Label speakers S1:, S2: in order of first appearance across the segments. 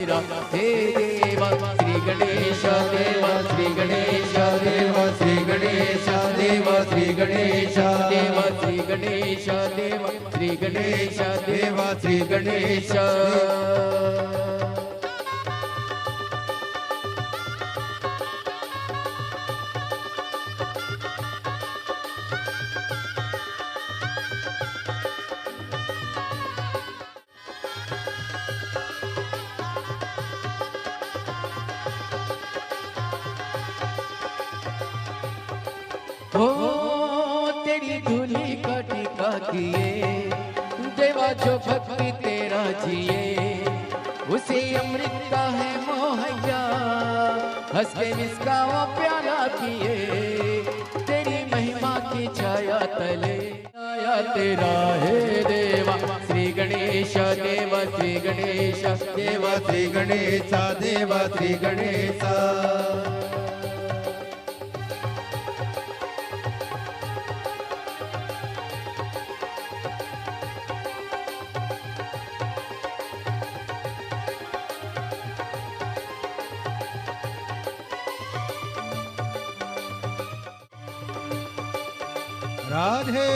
S1: हे देवा श्री गणेश देवा श्री गणेश देवा श्री गणेश देवा श्री गणेश देवा श्री गणेश देवा श्री गणेश देवा श्री गणेश। हो तेरी धूली का टीका किए देवा जो भक्ति तेरा जिए उसे अमृत का है मोहैया हंस के इसका वो प्याला पिए तेरी महिमा की छाया तले आया तेरा है देवा श्री गणेश देवा श्री गणेश देवा श्री गणेश देवा श्री गणेश।
S2: राधे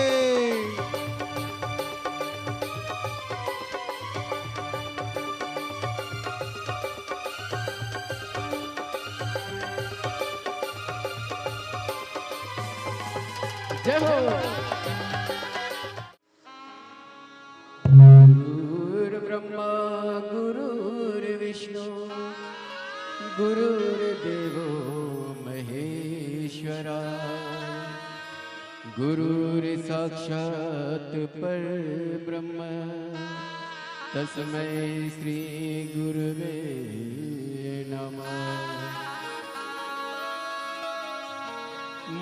S1: जय हो। गुरुर्ब्रह्मा गुरुर्विष्णु गुरुर्देवो महेश्वरा गुरुर्साक्षात् परब्रह्म तस्मै श्री गुरुवे नमः।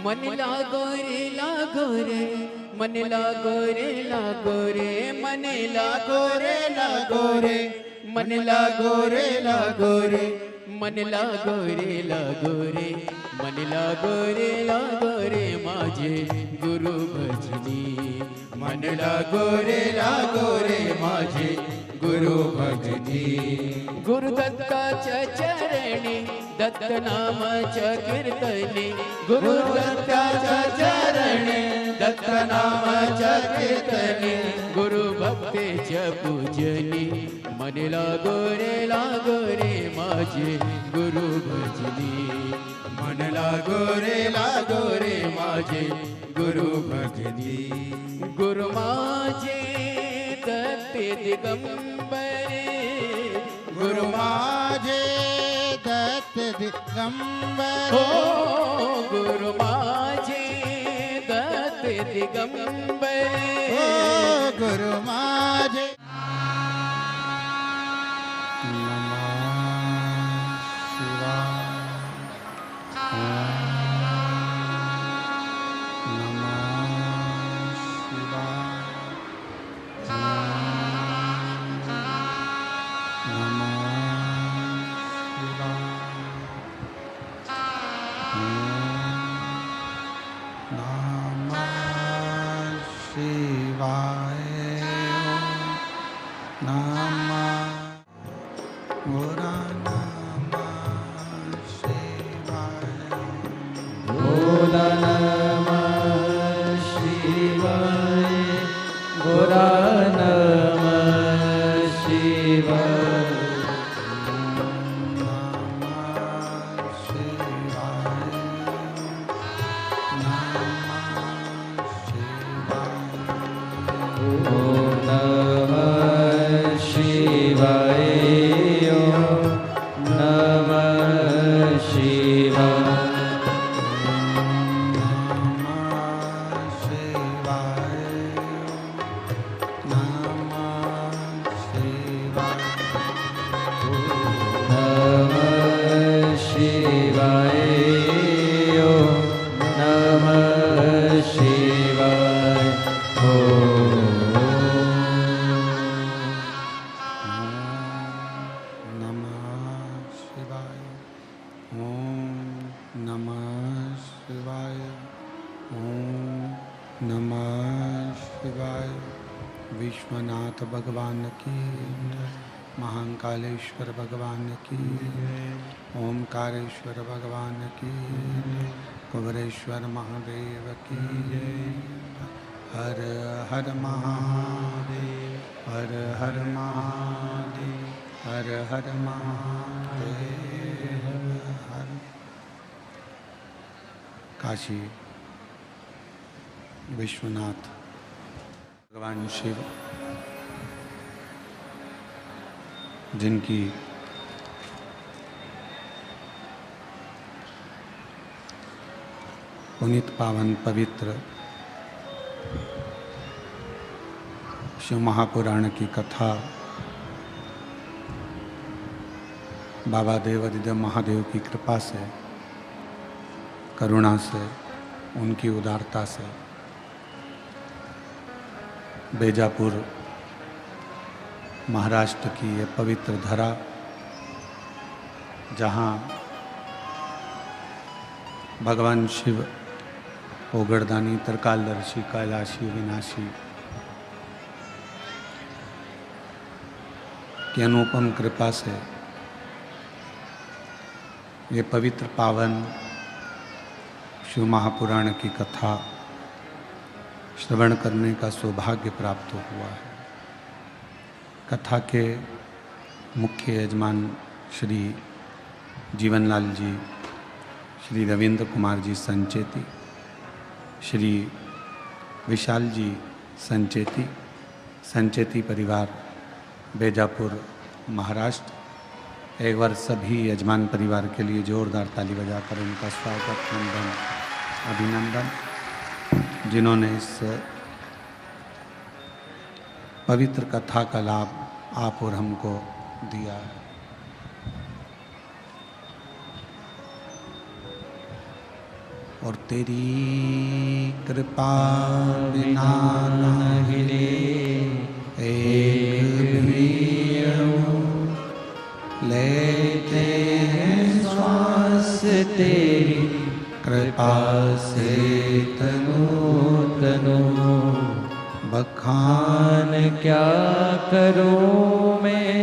S1: मन लागो रे मन लागो रे मन लागो रे मन लागो रे मन लागो रे मन लागो रे माझे गुरु भजनी मन लागो रे माझे गुरु भजनी। गुरु दत्ताच्या चरणी दत्त नामाच्या कीर्तनी गुरु दत्ताच्या चरणी दत्त नामाच्या कीर्तनी गुरु भक्तीच्या पूजनी मन लागो रे माझे गुरु भजनी मन लागो रे माझे गुरु भजनी। गुरु माझे दत्त दिगंबरे
S2: गुरु माझे दत्त दिगंबरे
S1: हो गुरु माझे दत्त दिगंबरे
S2: हो गुरु माझे विश्वनाथ भगवान की महाकालेश्वर भगवान की ओमकारेश्वर भगवान की कुबरेश्वर महादेव की हर हर महादेव हर हर महादेव हर हर महादेव हर। काशी विश्वनाथ भगवान शिव जिनकी पुनीत पावन पवित्र शिव महापुराण की कथा बाबा देवादिदेव महादेव की कृपा से, करुणा से, उनकी उदारता से बेजापुर महाराष्ट्र की ये पवित्र धरा, जहाँ भगवान शिव ओगड़दानी त्रिकालदर्शी कैलाशी विनाशी की अनुपम कृपा से ये पवित्र पावन शिव महापुराण की कथा श्रवण करने का सौभाग्य प्राप्त हुआ है। कथा के मुख्य यजमान श्री जीवनलाल जी, श्री रविंद्र कुमार जी संचेती, श्री विशाल जी संचेती, संचेती परिवार बेजापुर महाराष्ट्र। एक बार सभी यजमान परिवार के लिए जोरदार ताली बजाकर उनका स्वागत, वंदन, अभिनंदन, जिन्होंने इस पवित्र कथा का लाभ आप और हमको दिया है। और तेरी कृपा बिना न हिले एक भी अणु, लेते हैं श्वास तेरी कृपा से तनु तनु। बखान क्या करूं मैं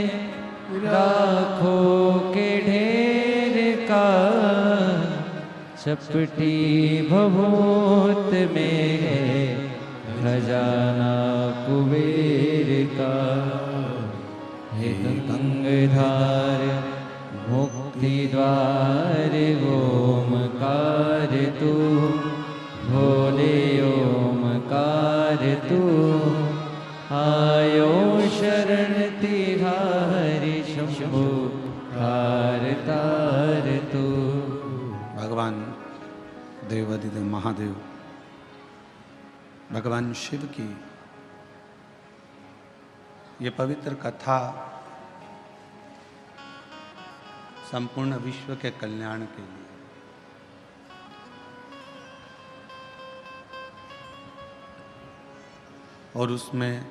S2: लाखों के ढेर का, चपटी भभूत में है खजाना कुबेर का। हे गंगाधार मुक्ति द्वार ओमकार तू, भोले ओमकार तू, आयो शरण तिहारी शंभु तार तार तू। भगवान देवादिदेव महादेव भगवान शिव की ये पवित्र कथा संपूर्ण विश्व के कल्याण के लिए, और उसमें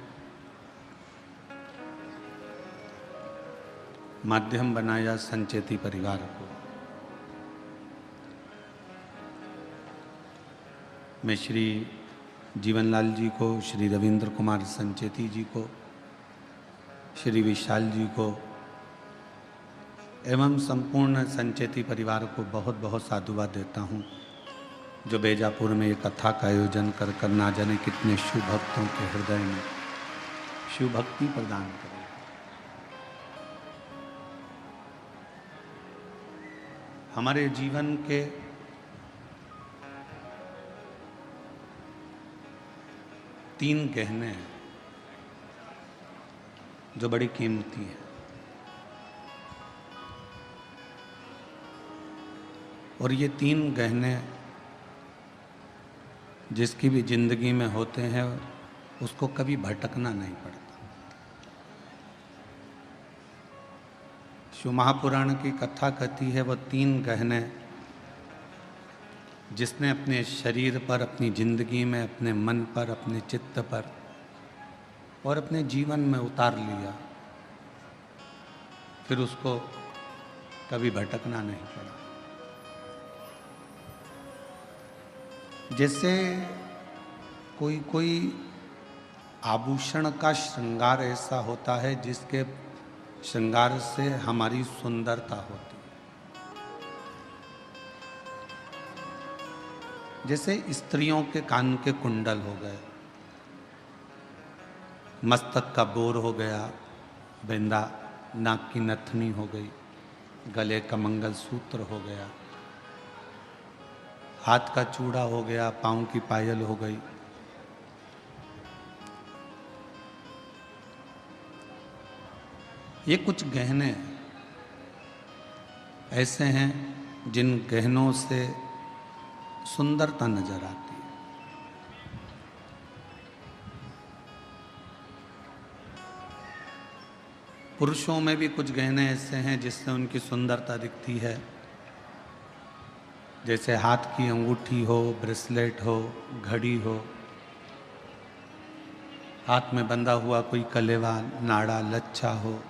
S2: माध्यम बनाया संचेती परिवार को। मैं श्री जीवनलाल जी को, श्री रविंद्र कुमार संचेती जी को, श्री विशाल जी को एवं संपूर्ण संचेती परिवार को बहुत बहुत साधुवाद देता हूँ, जो बेजापुर में ये कथा का आयोजन कर ना जाने कितने शिव भक्तों के हृदय में शिव भक्ति प्रदान करे। हमारे जीवन के तीन गहने हैं जो बड़ी कीमती हैं, और ये तीन गहने जिसकी भी जिंदगी में होते हैं उसको कभी भटकना नहीं पड़ता। शिव महापुराण की कथा कहती है वो तीन गहने जिसने अपने शरीर पर, अपनी जिंदगी में, अपने मन पर, अपने चित्त पर और अपने जीवन में उतार लिया, फिर उसको कभी भटकना नहीं पड़ा। जैसे कोई आभूषण का श्रृंगार ऐसा होता है जिसके श्रृंगार से हमारी सुंदरता होती है। जैसे स्त्रियों के कान के कुंडल हो गए, मस्तक का बोर हो गया, बिंदा, नाक की नथनी हो गई, गले का मंगलसूत्र हो गया, हाथ का चूड़ा हो गया, पांव की पायल हो गई। ये कुछ गहने ऐसे हैं जिन गहनों से सुंदरता नजर आती है। पुरुषों में भी कुछ गहने ऐसे हैं जिससे उनकी सुंदरता दिखती है, जैसे हाथ की अंगूठी हो, ब्रेसलेट हो, घड़ी हो, हाथ में बंधा हुआ कोई कलेवा, नाड़ा, लच्छा हो।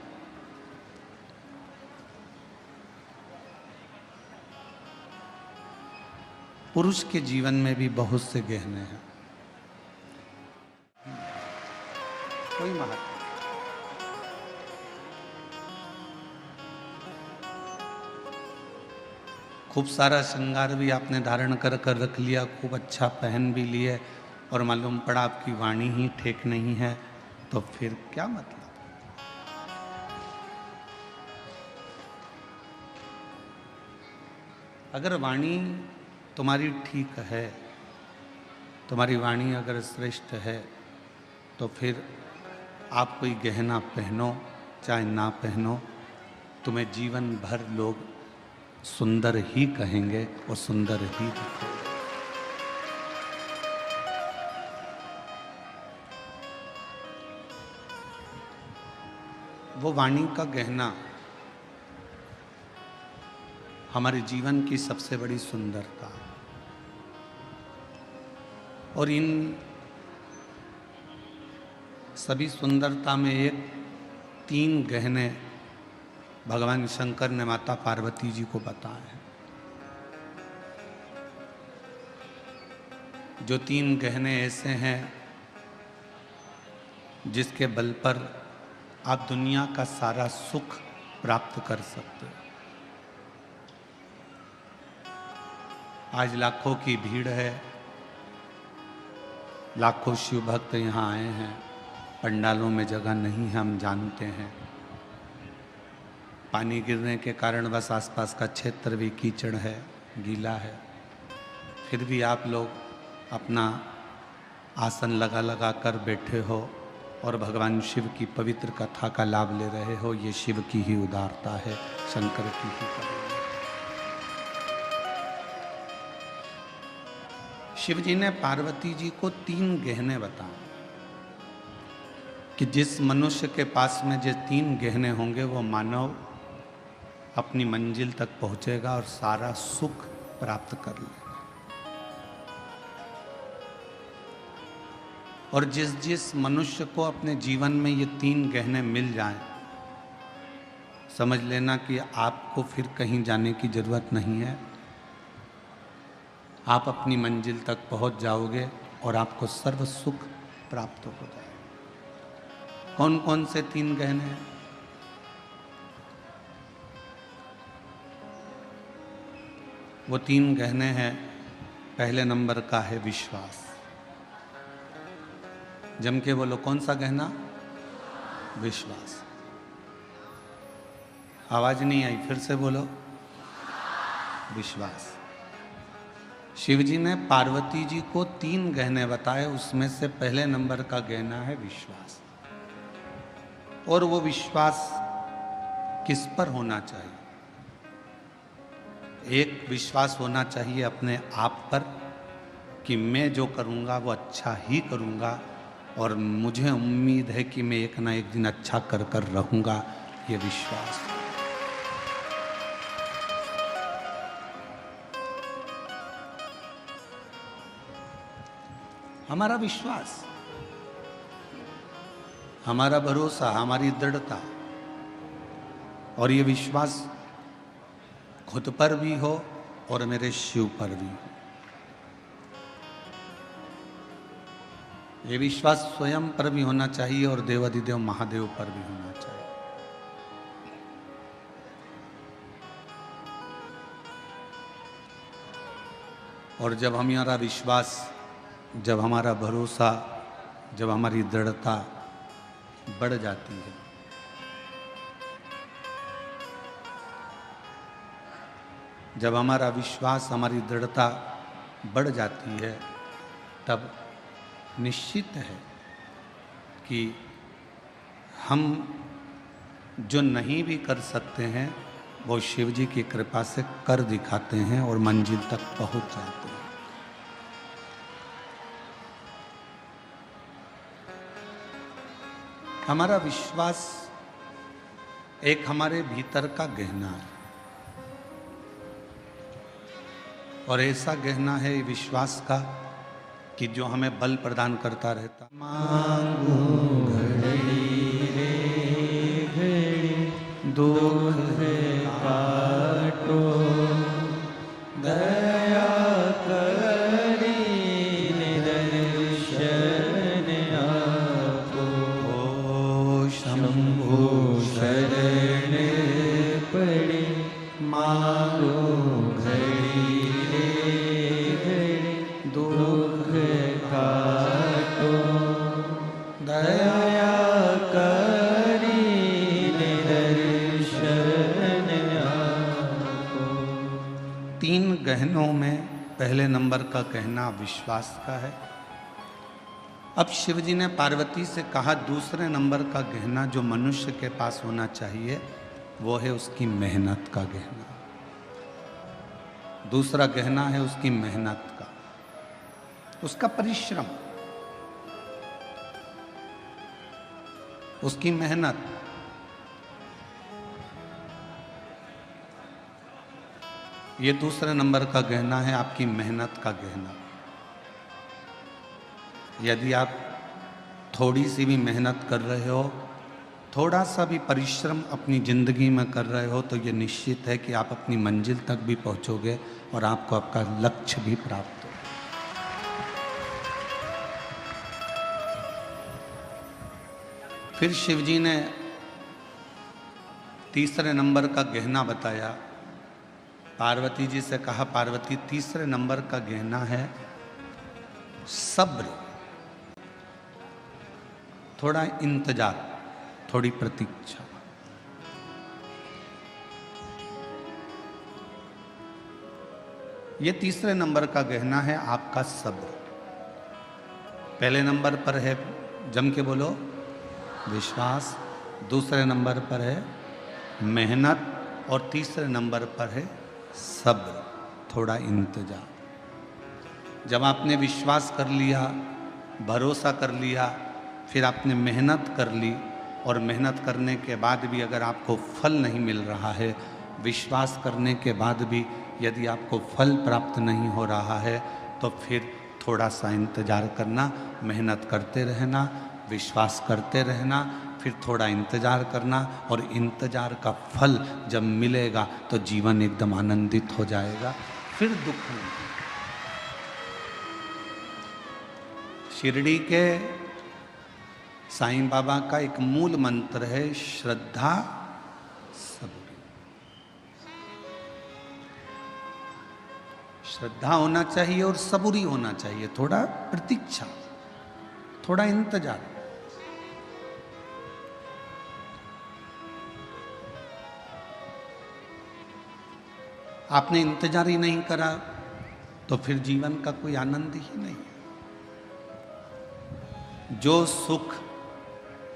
S2: पुरुष के जीवन में भी बहुत से गहने हैं। कोई महत्व, खूब सारा श्रृंगार भी आपने धारण कर कर रख लिया, खूब अच्छा पहन भी लिए, और मालूम पड़ा आपकी वाणी ही ठीक नहीं है, तो फिर क्या मतलब? अगर वाणी तुम्हारी ठीक है, तुम्हारी वाणी अगर श्रेष्ठ है, तो फिर आप कोई गहना पहनो चाहे ना पहनो, तुम्हें जीवन भर लोग सुंदर ही कहेंगे और सुंदर ही दिखेंगे। वो वाणी का गहना हमारे जीवन की सबसे बड़ी सुंदरता है। और इन सभी सुंदरता में एक 3 गहने भगवान शंकर ने माता पार्वती जी को बताए हैं। जो 3 गहने ऐसे हैं जिसके बल पर आप दुनिया का सारा सुख प्राप्त कर सकते हो। आज लाखों की भीड़ है, लाखों शिव भक्त यहाँ आए हैं, पंडालों में जगह नहीं है, हम जानते हैं। पानी गिरने के कारण बस आसपास का क्षेत्र भी कीचड़ है, गीला है, फिर भी आप लोग अपना आसन लगा लगा कर बैठे हो और भगवान शिव की पवित्र कथा का लाभ ले रहे हो। ये शिव की ही उदारता है, शंकर की ही करुणा। शिव जी ने पार्वती जी को 3 गहने बताए कि जिस मनुष्य के पास में जो 3 गहने होंगे वो मानव अपनी मंजिल तक पहुंचेगा और सारा सुख प्राप्त कर लेगा। और जिस जिस मनुष्य को अपने जीवन में ये 3 गहने मिल जाएं, समझ लेना कि आपको फिर कहीं जाने की जरूरत नहीं है। आप अपनी मंजिल तक पहुंच जाओगे और आपको सर्व सुख प्राप्त हो जाएगा। कौन कौन से 3 गहने हैं? वो 3 गहने हैं, पहले नंबर का है विश्वास। जम के बोलो, कौन सा गहना? विश्वास। आवाज नहीं आई, फिर से बोलो, विश्वास। शिव जी ने पार्वती जी को 3 गहने बताए, उसमें से पहले नंबर का गहना है विश्वास। और वो विश्वास किस पर होना चाहिए? एक विश्वास होना चाहिए अपने आप पर कि मैं जो करूँगा वो अच्छा ही करूँगा, और मुझे उम्मीद है कि मैं एक ना एक दिन अच्छा कर कर रहूँगा। ये विश्वास। हमारा विश्वास, हमारा भरोसा, हमारी दृढ़ता, और ये विश्वास खुद पर भी हो और मेरे शिव पर भी हो। ये विश्वास स्वयं पर भी होना चाहिए और देवाधिदेव महादेव पर भी होना चाहिए। और जब हमारा विश्वास, जब हमारा भरोसा, जब हमारी दृढ़ता बढ़ जाती है, जब हमारा विश्वास, हमारी दृढ़ता बढ़ जाती है, तब निश्चित है कि हम जो नहीं भी कर सकते हैं वो शिव जी की कृपा से कर दिखाते हैं और मंजिल तक पहुंच जाते हैं। हमारा विश्वास एक हमारे भीतर का गहना है, और ऐसा गहना है विश्वास का कि जो हमें बल प्रदान करता रहता। मांगू घड़ी रे घड़ी दुख काटो, दया करी निदर्शन आपो, ओ शंभु शरण पड़े मांगो घड़ी रे घड़ी दुख काटो, दया करी निदर्शन आपो। तीन गहनों में पहले नंबर का गहना विश्वास का है। अब शिव जी ने पार्वती से कहा दूसरे नंबर का गहना जो मनुष्य के पास होना चाहिए वो है उसकी मेहनत का गहना। दूसरा गहना है उसकी मेहनत का, उसका परिश्रम, उसकी मेहनत। ये दूसरे नंबर का गहना है, आपकी मेहनत का गहना। यदि आप थोड़ी सी भी मेहनत कर रहे हो, थोड़ा सा भी परिश्रम अपनी जिंदगी में कर रहे हो, तो ये निश्चित है कि आप अपनी मंजिल तक भी पहुंचोगे और आपको आपका लक्ष्य भी प्राप्त हो। फिर शिव जी ने तीसरे नंबर का गहना बताया। पार्वती जी से कहा पार्वती तीसरे नंबर का गहना है सब्र, थोड़ा इंतजार, थोड़ी प्रतीक्षा। ये तीसरे नंबर का गहना है आपका सब्र। पहले नंबर पर है, जम के बोलो, विश्वास। दूसरे नंबर पर है मेहनत और तीसरे नंबर पर है सब्र, थोड़ा इंतजार। जब आपने विश्वास कर लिया, भरोसा कर लिया, फिर आपने मेहनत कर ली और मेहनत करने के बाद भी अगर आपको फल नहीं मिल रहा है, विश्वास करने के बाद भी यदि आपको फल प्राप्त नहीं हो रहा है, तो फिर थोड़ा सा इंतजार करना, मेहनत करते रहना, विश्वास करते रहना, फिर थोड़ा इंतजार करना, और इंतजार का फल जब मिलेगा तो जीवन एकदम आनंदित हो जाएगा, फिर दुख नहीं। शिरडी के साईं बाबा का एक मूल मंत्र है श्रद्धा सबूरी। श्रद्धा होना चाहिए और सबूरी होना चाहिए, थोड़ा प्रतीक्षा, थोड़ा इंतजार। आपने इंतजार ही नहीं करा तो फिर जीवन का कोई आनंद ही नहीं। जो सुख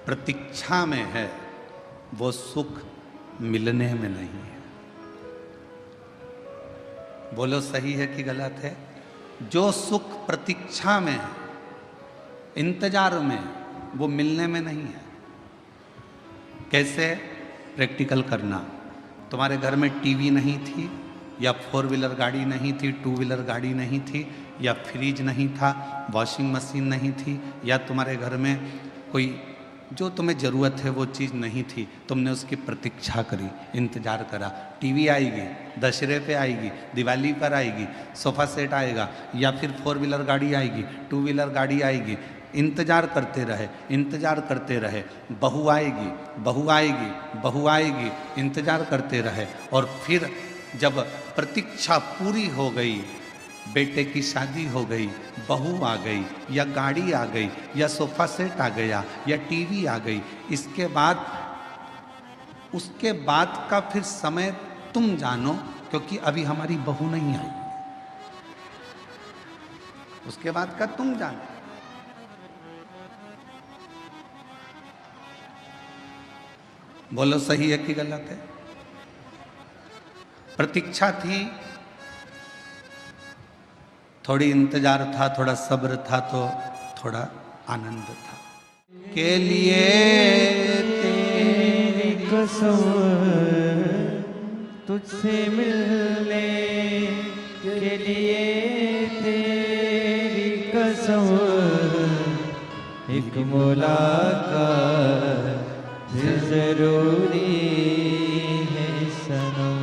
S2: प्रतीक्षा में है वो सुख मिलने में नहीं है। बोलो सही है कि गलत है? जो सुख प्रतीक्षा में है, इंतजार में, वो मिलने में नहीं है। कैसे? प्रैक्टिकल करना। तुम्हारे घर में टीवी नहीं थी, या 4 व्हीलर गाड़ी नहीं थी, 2 व्हीलर गाड़ी नहीं थी, या फ्रिज नहीं था, वॉशिंग मशीन नहीं थी, या तुम्हारे घर में कोई जो तुम्हें ज़रूरत है वो चीज़ नहीं थी, तुमने उसकी प्रतीक्षा करी, इंतज़ार करा। टीवी आएगी, दशहरे पे आएगी, दिवाली पर आएगी, सोफ़ा सेट आएगा, या फिर 4 व्हीलर गाड़ी आएगी, 2 व्हीलर गाड़ी आएगी। इंतज़ार करते रहे, इंतज़ार करते रहे, बहू आएगी, बहू आएगी, बहू आएगी, इंतज़ार करते रहे। और फिर जब प्रतीक्षा पूरी हो गई, बेटे की शादी हो गई, बहू आ गई, या गाड़ी आ गई, या सोफा सेट आ गया, या टीवी आ गई, इसके बाद उसके बाद का फिर समय तुम जानो, क्योंकि अभी हमारी बहू नहीं आई। उसके बाद का तुम जानो। बोलो सही है कि गलत है? प्रतीक्षा थी, थोड़ी इंतजार था, थोड़ा सब्र था, तो थोड़ा आनंद था। के लिए
S1: तेरी कसम तुझसे मिलने के लिए, तेरी कसम एक मुलाकात जरूरी है सनम,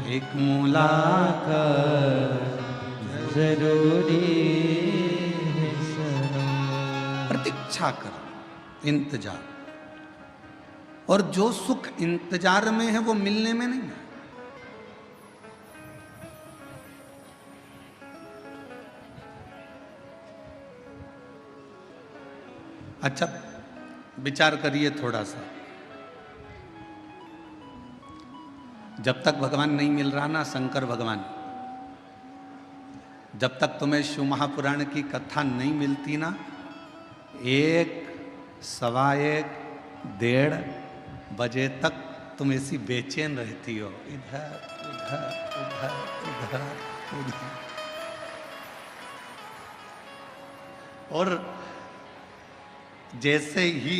S2: एक मुलाकात
S1: जरूरी है सनम।
S2: प्रतीक्षा कर, इंतजार। और जो सुख इंतजार में है वो मिलने में नहीं है। अच्छा विचार करिए थोड़ा सा, जब तक भगवान नहीं मिल रहा ना, शंकर भगवान, जब तक तुम्हें शिव महापुराण की कथा नहीं मिलती ना, 1, सवा 1, 1:30 बजे तक तुम ऐसी बेचैन रहती हो, इधर उधर उधर उधर उधर। और जैसे ही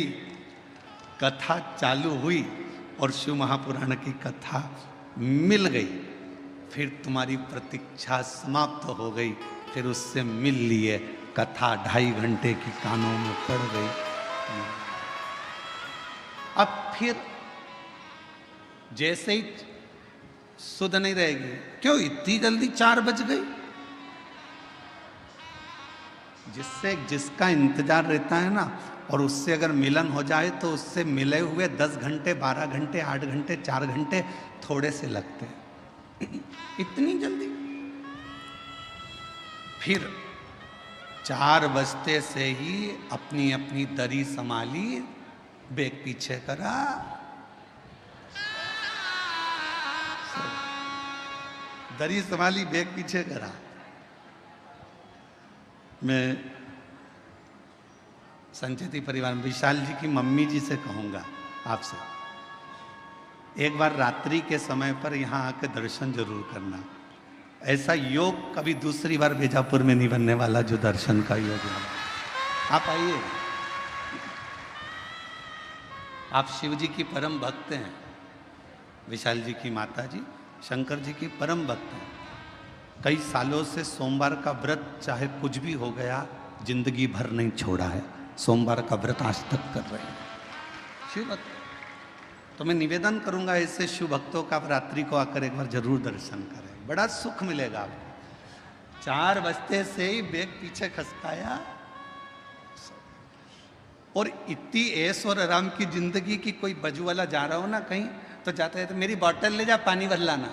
S2: कथा चालू हुई और शिव महापुराण की कथा मिल गई, फिर तुम्हारी प्रतीक्षा समाप्त हो गई, फिर उससे मिल लिए, कथा 2.5 घंटे की कानों में पड़ गई। अब फिर जैसे ही सुध नहीं रहेगी, क्यों इतनी जल्दी 4 बज गई? जिसका इंतजार रहता है ना, और उससे अगर मिलन हो जाए तो उससे मिले हुए 10 घंटे, 12 घंटे, 8 घंटे, 4 घंटे थोड़े से लगते हैं। इतनी जल्दी? फिर 4 बजते से ही अपनी अपनी दरी संभाली, बेग पीछे करा, दरी संभाली, बेग पीछे करा। मैं संचेती परिवार में विशाल जी की मम्मी जी से कहूँगा आपसे, एक बार रात्रि के समय पर यहाँ आके दर्शन जरूर करना। ऐसा योग कभी दूसरी बार बीजापुर में नहीं बनने वाला जो दर्शन का योग है। आप आइए, आप शिव जी की परम भक्त हैं, विशाल जी की माता जी शंकर जी की परम भक्त हैं। कई सालों से सोमवार का व्रत, चाहे कुछ भी हो गया, जिंदगी भर नहीं छोड़ा है। सोमवार का व्रत आज तक कर रहे हैं शिव भक्त। तो मैं निवेदन करूंगा ऐसे शिव भक्तों का, रात्रि को आकर एक बार जरूर दर्शन करें, बड़ा सुख मिलेगा आपको। 4 बजते से ही बेग पीछे खसकाया, और इतनी ऐश और आराम की जिंदगी की, कोई बजू वाला जा रहा हो ना कहीं, तो जाते हैं तो मेरी बोतल ले जा, पानी भर लाना।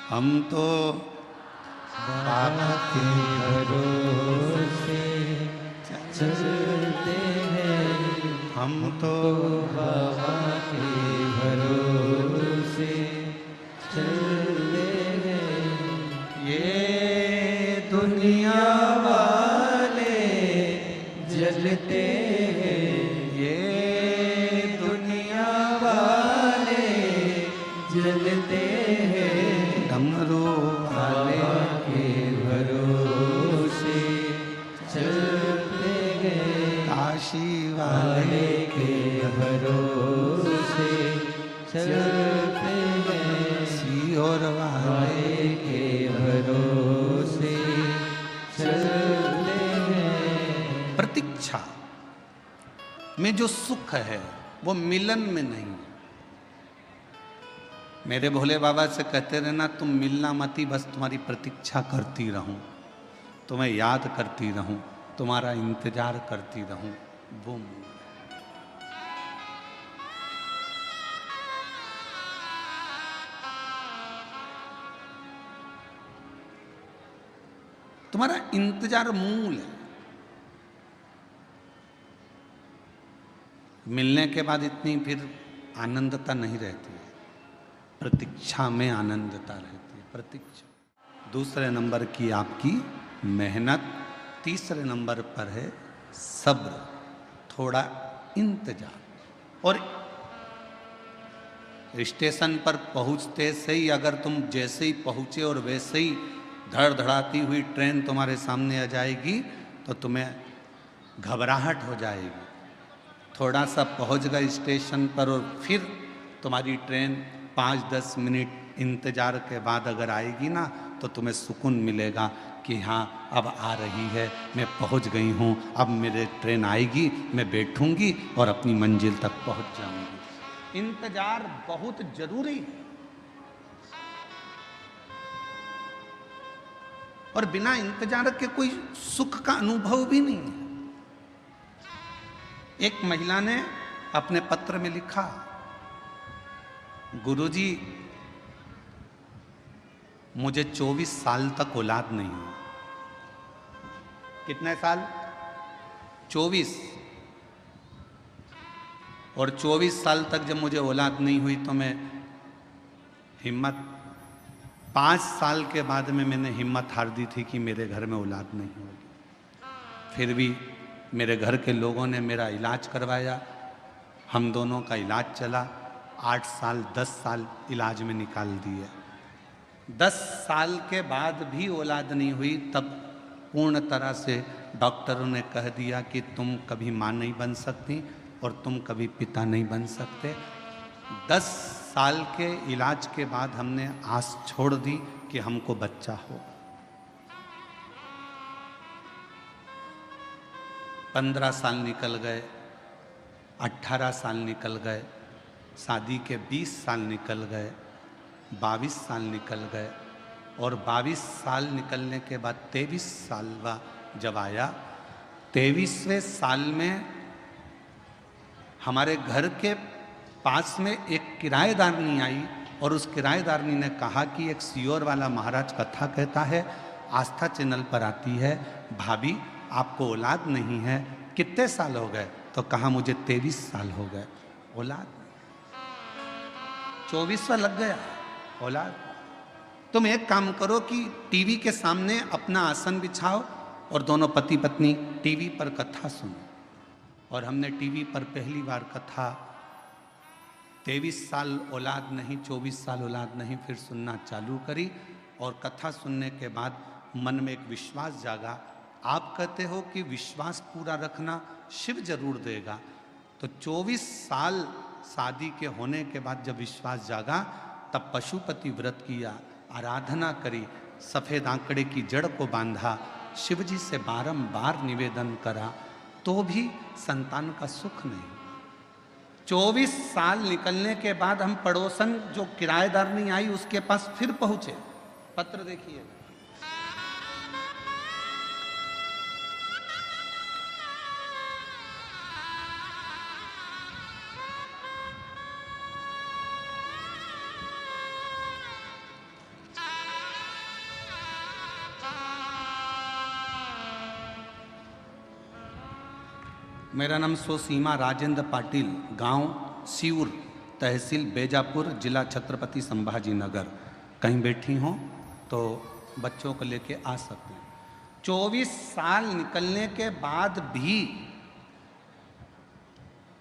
S2: हम तो बाबा के भरोसे चलते हैं, हम तो बाबा के भरोसे चलते हैं। ये दुनिया वाले जलते हैं, ये दुनिया वाले जलते हैं। डमरू वाले के भरोसे चलते हैं, काशी वाले के भरोसे चलते हैं, सीहोर वाले के भरोसे चलते हैं। प्रतीक्षा में जो सुख है वो मिलन में नहीं। मेरे भोले बाबा से कहते रहना, तुम मिलना मती, बस तुम्हारी प्रतीक्षा करती रहूं, तुम्हें याद करती रहूं, तुम्हारा इंतजार करती रहूं, वो तुम्हारा इंतजार मूल है। मिलने के बाद इतनी फिर आनंदता नहीं रहती है, प्रतीक्षा में आनंदता रहती है, प्रतीक्षा। दूसरे नंबर की आपकी मेहनत, तीसरे नंबर पर है सब्र, थोड़ा इंतजार। और स्टेशन पर पहुंचते से ही अगर तुम जैसे ही पहुंचे और वैसे ही धड़धड़ाती हुई ट्रेन तुम्हारे सामने आ जाएगी तो तुम्हें घबराहट हो जाएगी। थोड़ा सा पहुंच गए स्टेशन पर और फिर तुम्हारी ट्रेन 5-10 मिनट इंतजार के बाद अगर आएगी ना तो तुम्हें सुकून मिलेगा कि हाँ अब आ रही है, मैं पहुंच गई हूँ, अब मेरे ट्रेन आएगी, मैं बैठूंगी और अपनी मंजिल तक पहुंच जाऊंगी। इंतजार बहुत जरूरी है और बिना इंतजार के कोई सुख का अनुभव भी नहीं है। एक महिला ने अपने पत्र में लिखा, गुरुजी मुझे 24 साल तक औलाद नहीं हुई। कितने साल? 24। और 24 साल तक जब मुझे औलाद नहीं हुई तो मैं हिम्मत 5 साल के बाद में मैंने हिम्मत हार दी थी कि मेरे घर में औलाद नहीं होगी। फिर भी मेरे घर के लोगों ने मेरा इलाज करवाया, हम दोनों का इलाज चला, 8 साल 10 साल इलाज में निकाल दिए। 10 साल के बाद भी औलाद नहीं हुई, तब पूर्ण तरह से डॉक्टरों ने कह दिया कि तुम कभी माँ नहीं बन सकती और तुम कभी पिता नहीं बन सकते। 10 साल के इलाज के बाद हमने आस छोड़ दी कि हमको बच्चा हो। 15 साल निकल गए, 18 साल निकल गए, शादी के 20 साल निकल गए, 22 साल निकल गए और 22 साल निकलने के बाद 23 साल जब आया, 23वें साल में हमारे घर के पास में एक किराएदारनी आई और उस किराएदारनी ने कहा कि एक सियोर वाला महाराज कथा कहता है, आस्था चैनल पर आती है, भाभी आपको औलाद नहीं है, कितने साल हो गए? तो कहा मुझे 23 साल हो गए, औलाद 24वां लग गया, औलाद। तुम एक काम करो कि टीवी के सामने अपना आसन बिछाओ और दोनों पति पत्नी टीवी पर कथा सुनो। और हमने टीवी पर पहली बार कथा 23 साल औलाद नहीं, 24 साल औलाद नहीं, फिर सुनना चालू करी और कथा सुनने के बाद मन में एक विश्वास जागा। आप कहते हो कि विश्वास पूरा रखना शिव जरूर देगा, तो 24 साल शादी के होने के बाद जब विश्वास जागा तब पशुपति व्रत किया, आराधना करी, सफ़ेद आंकड़े की जड़ को बांधा, शिव जी से बारंबार निवेदन करा, तो भी संतान का सुख नहीं। 24 साल निकलने के बाद हम पड़ोसन जो किराएदारनी आई उसके पास फिर पहुंचे। पत्र देखिए, मेरा नाम सोसीमा राजेंद्र पाटिल, गांव सियूर, तहसील बेजापुर, जिला छत्रपति संभाजी नगर। कहीं बैठी हो तो बच्चों को लेके आ सकते हैं। 24 साल निकलने के बाद भी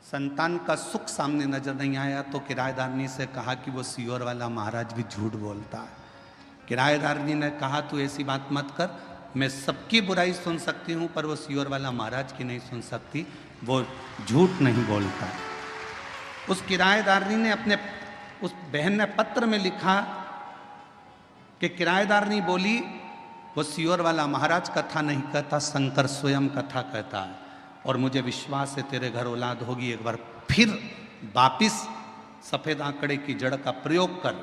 S2: संतान का सुख सामने नजर नहीं आया तो किराएदारनी से कहा कि वो सियोर वाला महाराज भी झूठ बोलता है। किराएदारनी ने कहा तू ऐसी बात मत कर, मैं सबकी बुराई सुन सकती हूँ पर वो सियोर वाला महाराज की नहीं सुन सकती, वो झूठ नहीं बोलता। उस किराएदारनी ने अपने उस बहन ने पत्र में लिखा कि किराएदारनी बोली वो सियोर वाला महाराज कथा नहीं कहता, शंकर स्वयं कथा कहता है और मुझे विश्वास है तेरे घर औलाद होगी। एक बार फिर वापिस सफ़ेद आंकड़े की जड़ का प्रयोग कर,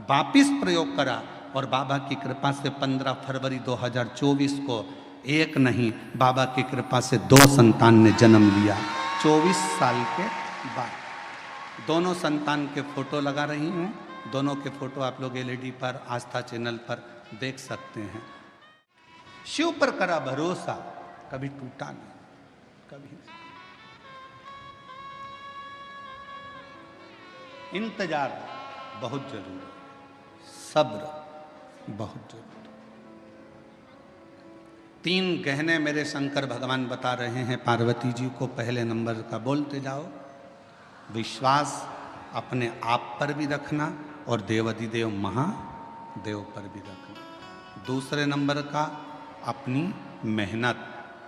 S2: वापिस प्रयोग करा और बाबा की कृपा से 15 फरवरी 2024 को एक नहीं, बाबा की कृपा से 2 संतान ने जन्म लिया 24 साल के बाद। दोनों संतान के फोटो लगा रही हूँ, दोनों के फोटो आप लोग LED पर, आस्था चैनल पर देख सकते हैं। शिव पर करा भरोसा, कभी टूटा नहीं, कभी नहीं। इंतजार बहुत जरूरी है, सब्र बहुत जरूरी। 3 गहने मेरे शंकर भगवान बता रहे हैं पार्वती जी को। पहले नंबर का बोलते जाओ, विश्वास अपने आप पर भी रखना और देवाधिदेव महादेव पर भी रखना। दूसरे नंबर का अपनी मेहनत,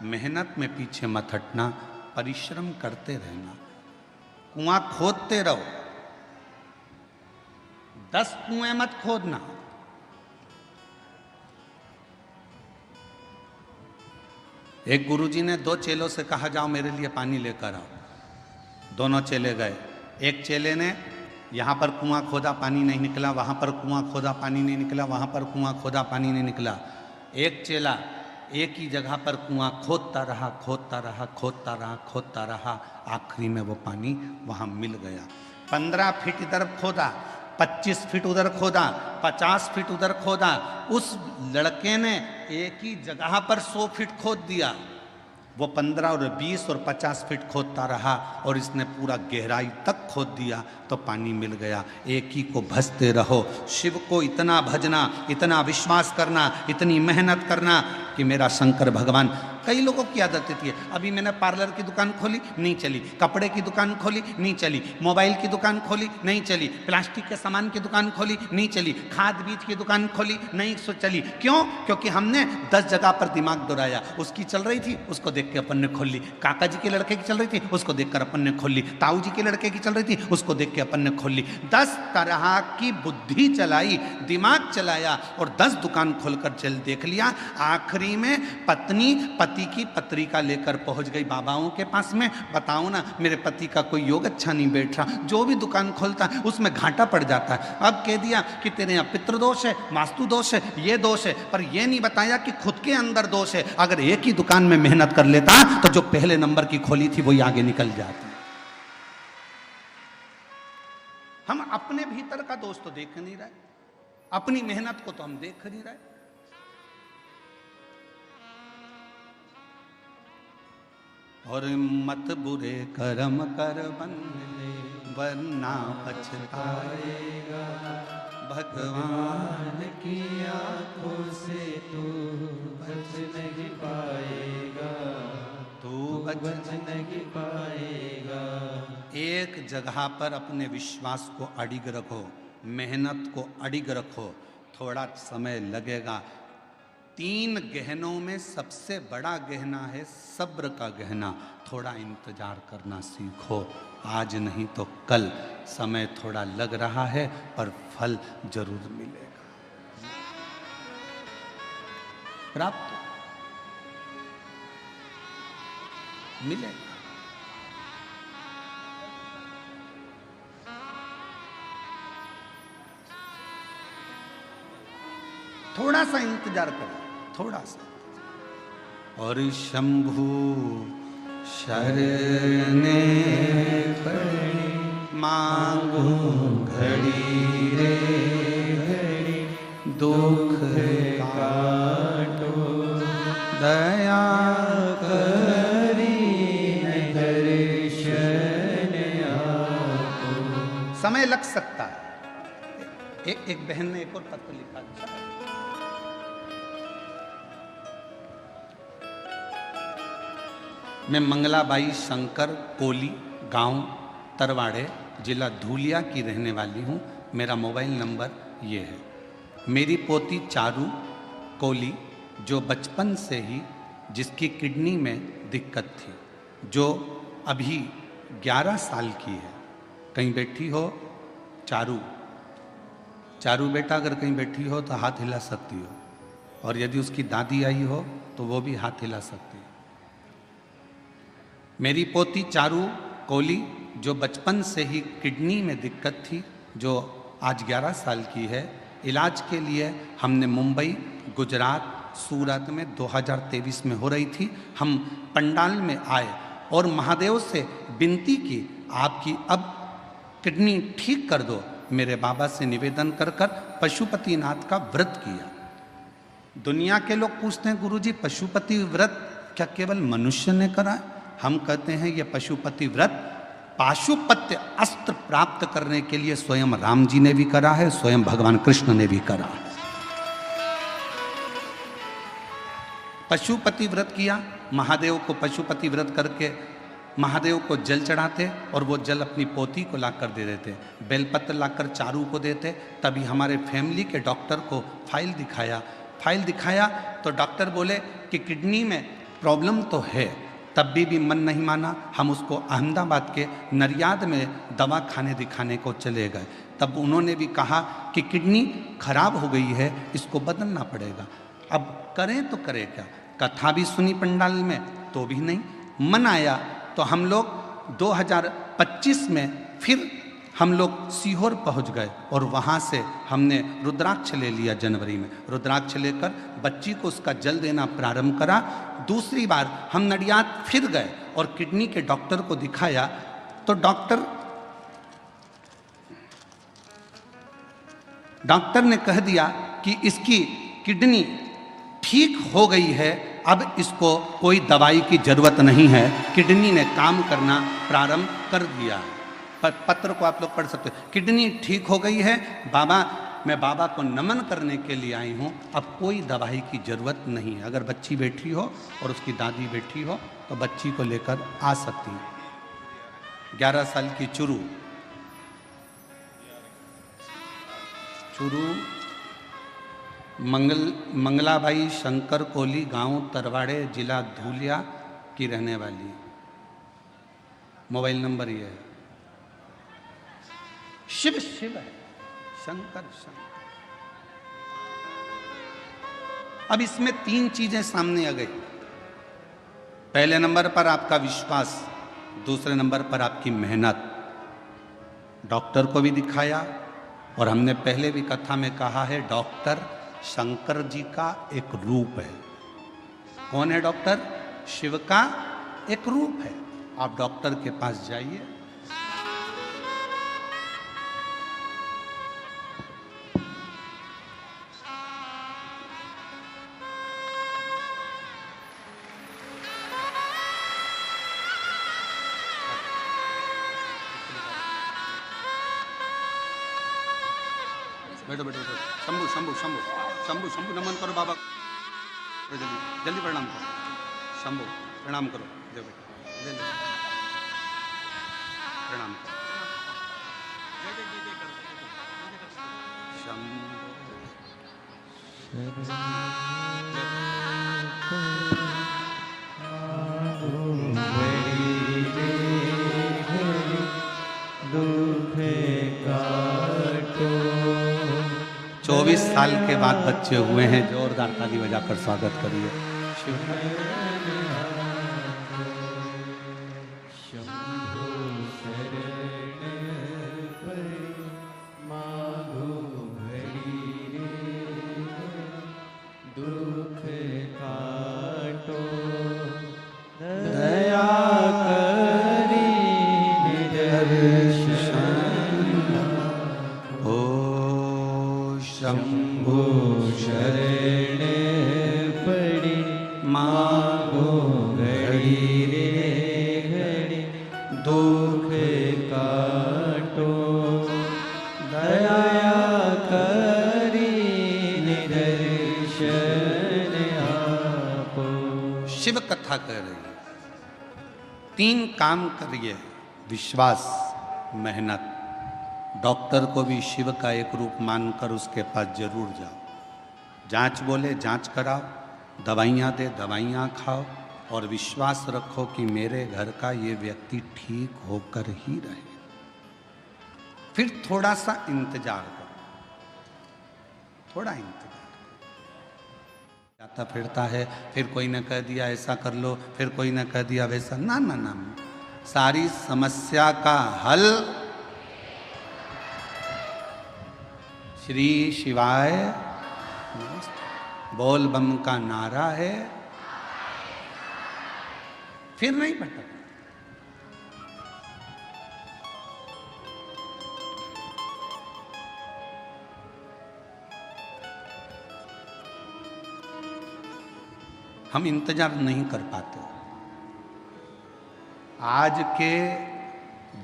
S2: मेहनत में पीछे मत हटना, परिश्रम करते रहना। कुआं खोदते रहो, 10 कुएं मत खोदना। एक गुरुजी ने 2 चेलों से कहा जाओ मेरे लिए पानी लेकर आओ। दोनों चेले गए। एक चेले ने यहाँ पर कुआं खोदा, पानी नहीं निकला, वहाँ पर कुआं खोदा, पानी नहीं निकला, वहाँ पर कुआं खोदा, पानी नहीं निकला। एक चेला एक ही जगह पर कुआं खोदता रहा, खोदता रहा, खोदता रहा, खोदता रहा, आखिरी में वो पानी वहाँ मिल गया। 15 फीट इधर खोदा, 25 फीट उधर खोदा, 50 फीट उधर खोदा। उस लड़के ने एक ही जगह पर 100 फीट खोद दिया। वो 15 और 20 और 50 फीट खोदता रहा और इसने पूरा गहराई तक खोद दिया तो पानी मिल गया। एक ही को भजते रहो, शिव को इतना भजना, इतना विश्वास करना, इतनी मेहनत करना कि मेरा शंकर भगवान। कई लोगों की आदत होती है, अभी मैंने पार्लर की दुकान खोली नहीं चली, कपड़े की दुकान खोली नहीं चली, मोबाइल की दुकान खोली नहीं चली, प्लास्टिक के सामान की दुकान खोली नहीं चली, खाद बीज की दुकान खोली नहीं चली। क्यों? क्योंकि हमने 10 जगह पर दिमाग दौड़ाया। उसकी चल रही थी, उसको देख के अपन ने खोल ली। काका जी के लड़के की चल रही थी, उसको देखकर अपन ने खोल ली। ताऊ जी के लड़के की चल रही थी, उसको देख के अपन ने खोल ली। 10 तरह की बुद्धि चलाई, दिमाग चलाया और 10 दुकान खोलकर चल देख लिया। आखिरी में पत्नी पति की पत्रिका लेकर पहुंच गई बाबाओं के पास में। बताओ ना, मेरे पति का कोई योग अच्छा नहीं बैठ रहा, जो भी दुकान खोलता है उसमें घाटा पड़ जाता है। अब कह दिया कि तेरे यहाँ पितृदोष है, वास्तु दोष है, ये दोष है, पर ये नहीं बताया कि खुद के अंदर दोष है। अगर एक ही दुकान में मेहनत कर लेता तो जो पहले नंबर की खोली थी वही आगे निकल जाती। हम अपने भीतर का दोष तो देख नहीं रहे, अपनी मेहनत को तो हम देख नहीं रहे। और मत बुरे कर्म कर बंदे वरना पछताएगा, भगवान की आंखों से तू बच नहीं पाएगा, तू बच नहीं पाएगा। एक जगह पर अपने विश्वास को अडिग रखो, मेहनत को अडिग रखो, थोड़ा समय लगेगा। 3 गहनों में सबसे बड़ा गहना है सब्र का गहना। थोड़ा इंतजार करना सीखो, आज नहीं तो कल। समय थोड़ा लग रहा है पर फल जरूर मिलेगा, प्राप्त मिलेगा। थोड़ा सा इंतजार करो, थोड़ा सा। और शंभु शरणे पड़ी मांगू घड़ी रे घड़ी, दुख काटो दया करी दर्शन आपको। समय लग सकता है। एक बहन ने एक और पत्र लिखा था। मैं मंगलाबाई शंकर कोली, गांव तरवाड़े, जिला धूलिया की रहने वाली हूँ। मेरा मोबाइल नंबर ये है। मेरी पोती चारू कोली, जो बचपन से ही जिसकी किडनी में दिक्कत थी, जो अभी 11 साल की है। कहीं बैठी हो चारू, चारू बेटा अगर कहीं बैठी हो तो हाथ हिला सकती हो, और यदि उसकी दादी आई हो तो वो भी हाथ हिला सकती है। मेरी पोती चारू कोली, जो बचपन से ही किडनी में दिक्कत थी, जो आज 11 साल की है। इलाज के लिए हमने मुंबई, गुजरात, सूरत में 2023 में हो रही थी। हम पंडाल में आए और महादेव से विनती की, आपकी अब किडनी ठीक कर दो। मेरे बाबा से निवेदन कर कर पशुपतिनाथ का व्रत किया। दुनिया के लोग पूछते हैं गुरुजी पशुपति व्रत क्या केवल मनुष्य ने करा है? हम कहते हैं ये पशुपति व्रत पाशुपत्य अस्त्र प्राप्त करने के लिए स्वयं राम जी ने भी करा है, स्वयं भगवान कृष्ण ने भी करा है। पशुपति व्रत किया, महादेव को पशुपति व्रत करके महादेव को जल चढ़ाते और वो जल अपनी पोती को लाकर दे देते, बेलपत्र लाकर चारू को देते। तभी हमारे फैमिली के डॉक्टर को फाइल दिखाया तो डॉक्टर बोले कि किडनी में प्रॉब्लम तो है। तब भी मन नहीं माना, हम उसको अहमदाबाद के नरियाद में दवा खाने दिखाने को चले गए। तब उन्होंने भी कहा कि किडनी खराब हो गई है, इसको बदलना पड़ेगा। अब करें तो करें क्या? कथा भी सुनी पंडाल में तो भी नहीं मन आया। तो हम लोग 2025 में फिर हम लोग सीहोर पहुंच गए और वहाँ से हमने रुद्राक्ष ले लिया। जनवरी में रुद्राक्ष लेकर बच्ची को उसका जल देना प्रारंभ करा। दूसरी बार हम नडियाद फिर गए और किडनी के डॉक्टर को दिखाया तो डॉक्टर ने कह दिया कि इसकी किडनी ठीक हो गई है, अब इसको कोई दवाई की जरूरत नहीं है, किडनी ने काम करना प्रारंभ कर दिया है। पत्र को आप लोग पढ़ सकते हो। किडनी ठीक हो गई है बाबा, मैं बाबा को नमन करने के लिए आई हूँ, अब कोई दवाई की जरूरत नहीं है। अगर बच्ची बैठी हो और उसकी दादी बैठी हो तो बच्ची को लेकर आ सकती है। 11 साल की चुरू मंगलाबाई शंकर कोली गांव तरवाड़े जिला धूलिया की रहने वाली। मोबाइल नंबर ये है। शिव शिव है, शंकर शंकर। अब इसमें 3 चीजें सामने आ गई। पहले नंबर पर आपका विश्वास, दूसरे नंबर पर आपकी मेहनत। डॉक्टर को भी दिखाया और हमने पहले भी कथा में कहा है, डॉक्टर शंकर जी का एक रूप है। कौन है डॉक्टर? शिव का एक रूप है। आप डॉक्टर के पास जाइए, बैठो बैठो बैठो। शंभु शंभु शंभु शंभु शंभु नमन करो बाबा, जल्दी जल्दी प्रणाम करो। शंभु प्रणाम करो, दे बेटा जल्दी प्रणाम करो। शंभु 24 साल के बाद बच्चे हुए हैं, जोरदार ताली बजाकर स्वागत करिए। शिव कथा कह रही है। 3 काम करिए, विश्वास, मेहनत। डॉक्टर को भी शिव का एक रूप मानकर उसके पास जरूर जाओ। जांच बोले जांच कराओ, दवाइयाँ दे दवाइयाँ खाओ और विश्वास रखो कि मेरे घर का ये व्यक्ति ठीक होकर ही रहे। फिर थोड़ा सा इंतजार करो, थोड़ा इंतजार। जाता फिरता है, फिर कोई ने कह दिया ऐसा कर लो, फिर कोई ने कह दिया वैसा। ना ना ना, सारी समस्या का हल श्री शिवाय बोल बम का नारा है। फिर नहीं भटक। हम इंतजार नहीं कर पाते। आज के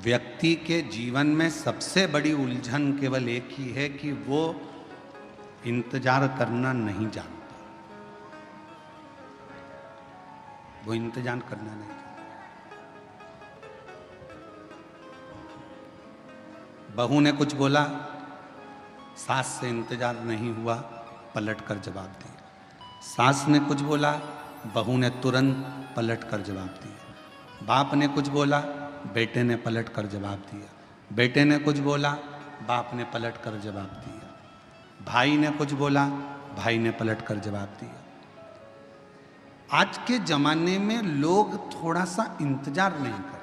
S2: व्यक्ति के जीवन में सबसे बड़ी उलझन केवल एक ही है कि वो इंतजार करना नहीं जानता। वो इंतजार करना नहीं जानता। बहू ने कुछ बोला, सास से इंतजार नहीं हुआ, पलट कर जवाब दिया। सास ने कुछ बोला, बहू ने तुरंत पलट कर जवाब दिया। बाप ने कुछ बोला, बेटे ने पलट कर जवाब दिया। बेटे ने कुछ बोला, बाप ने पलट कर जवाब दिया। भाई ने कुछ बोला, भाई ने पलट कर जवाब दिया। आज के जमाने में लोग थोड़ा सा इंतजार नहीं करते।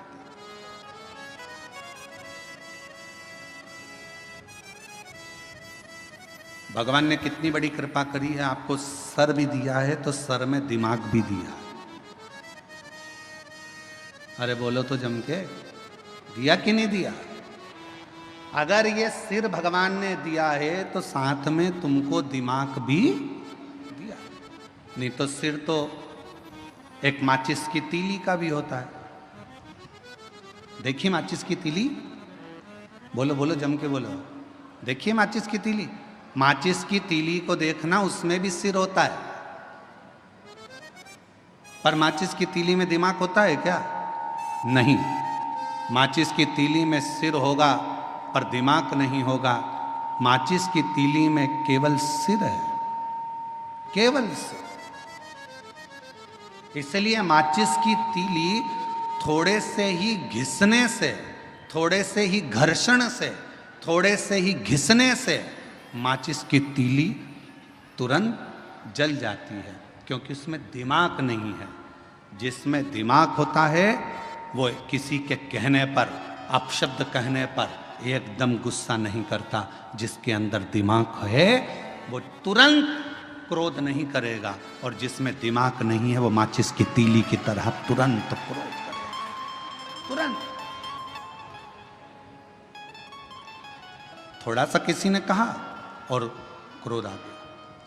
S2: भगवान ने कितनी बड़ी कृपा करी है, आपको सर भी दिया है तो सर में दिमाग भी दिया है। अरे बोलो तो जम के, दिया कि नहीं दिया? अगर ये सिर भगवान ने दिया है तो साथ में तुमको दिमाग भी दिया। नहीं तो सिर तो एक माचिस की तीली का भी होता है। देखिए माचिस की तीली, बोलो बोलो जम के बोलो। देखिए माचिस की तीली, माचिस की तीली को देखना, उसमें भी सिर होता है। पर माचिस की तीली में दिमाग होता है क्या? नहीं। माचिस की तीली में सिर होगा पर दिमाग नहीं होगा। माचिस की तीली में केवल सिर है, केवल सिर। इसलिए माचिस की तीली थोड़े से ही घिसने से, थोड़े से ही घर्षण से, थोड़े से ही घिसने से माचिस की तीली तुरंत जल जाती है, क्योंकि उसमें दिमाग नहीं है। जिसमें दिमाग होता है वो किसी के कहने पर, अपशब्द कहने पर एकदम गुस्सा नहीं करता। जिसके अंदर दिमाग है वो तुरंत क्रोध नहीं करेगा, और जिसमें दिमाग नहीं है वो माचिस की तीली की तरह तुरंत क्रोध करेगा, तुरंत। थोड़ा सा किसी ने कहा और क्रोध आ गया,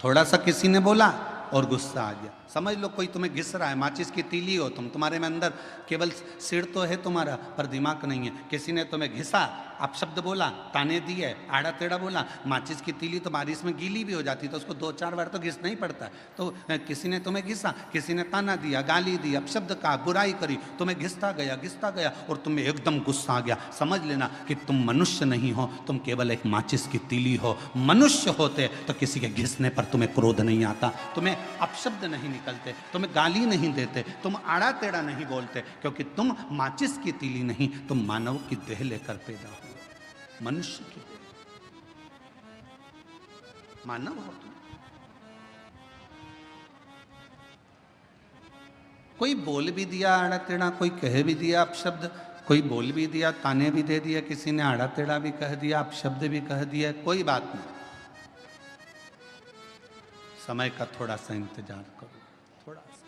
S2: थोड़ा सा किसी ने बोला और गुस्सा आ गया। समझ लो कोई तुम्हें घिस रहा है, माचिस की तीली हो तुम, तुम्हारे में अंदर केवल सिर तो है तुम्हारा पर दिमाग नहीं है। किसी ने तुम्हें घिसा, अपशब्द बोला, ताने दिए, आड़ा टेढ़ा बोला, माचिस की तीली तो बारिश में गीली भी हो जाती, तो उसको 2-4 बार तो घिसना ही पड़ता है। तो किसी ने तुम्हें घिसा, किसी ने ताना दिया, गाली दी, अपशब्द कहा, बुराई करी, तुम्हें घिसता गया और तुम्हें एकदम गुस्सा आ गया। समझ लेना कि तुम मनुष्य नहीं हो, तुम केवल एक माचिस की तीली हो। मनुष्य होते तो किसी के घिसने पर तुम्हें क्रोध नहीं आता, तुम्हें अपशब्द नहीं निकलते, तुम्हें गाली नहीं देते, तुम आड़ा टेढ़ा नहीं बोलते, क्योंकि तुम माचिस की तीली नहीं, तुम मानव की देह लेकर पैदा हुए, मनुष्य की देह, मानव हो तुम। कोई बोल भी दिया आड़ा टेढ़ा, कोई कह भी दिया अपशब्द, कोई बोल भी दिया, ताने भी दे दिया, किसी ने आड़ा टेढ़ा भी कह दिया, अपशब्द भी कह दिया, कोई बात नहीं। समय का थोड़ा सा इंतजार करो, थोड़ा सा।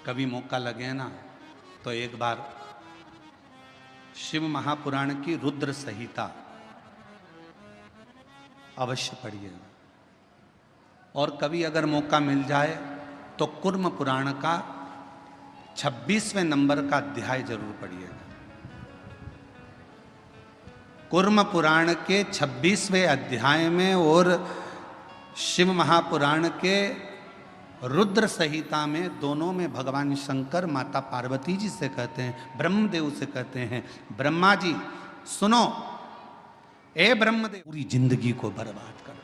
S2: कभी मौका लगे ना तो एक बार शिव महापुराण की रुद्र संहिता अवश्य पढ़िए, और कभी अगर मौका मिल जाए तो कुर्म पुराण का 26वें नंबर का अध्याय जरूर पढ़िएगा। कुर्म पुराण के 26वें अध्याय में और शिव महापुराण के रुद्र संहिता में, दोनों में भगवान शंकर माता पार्वती जी से कहते हैं, ब्रह्मदेव से कहते हैं, ब्रह्मा जी सुनो, ए ब्रह्मदेव, पूरी जिंदगी को बर्बाद कर।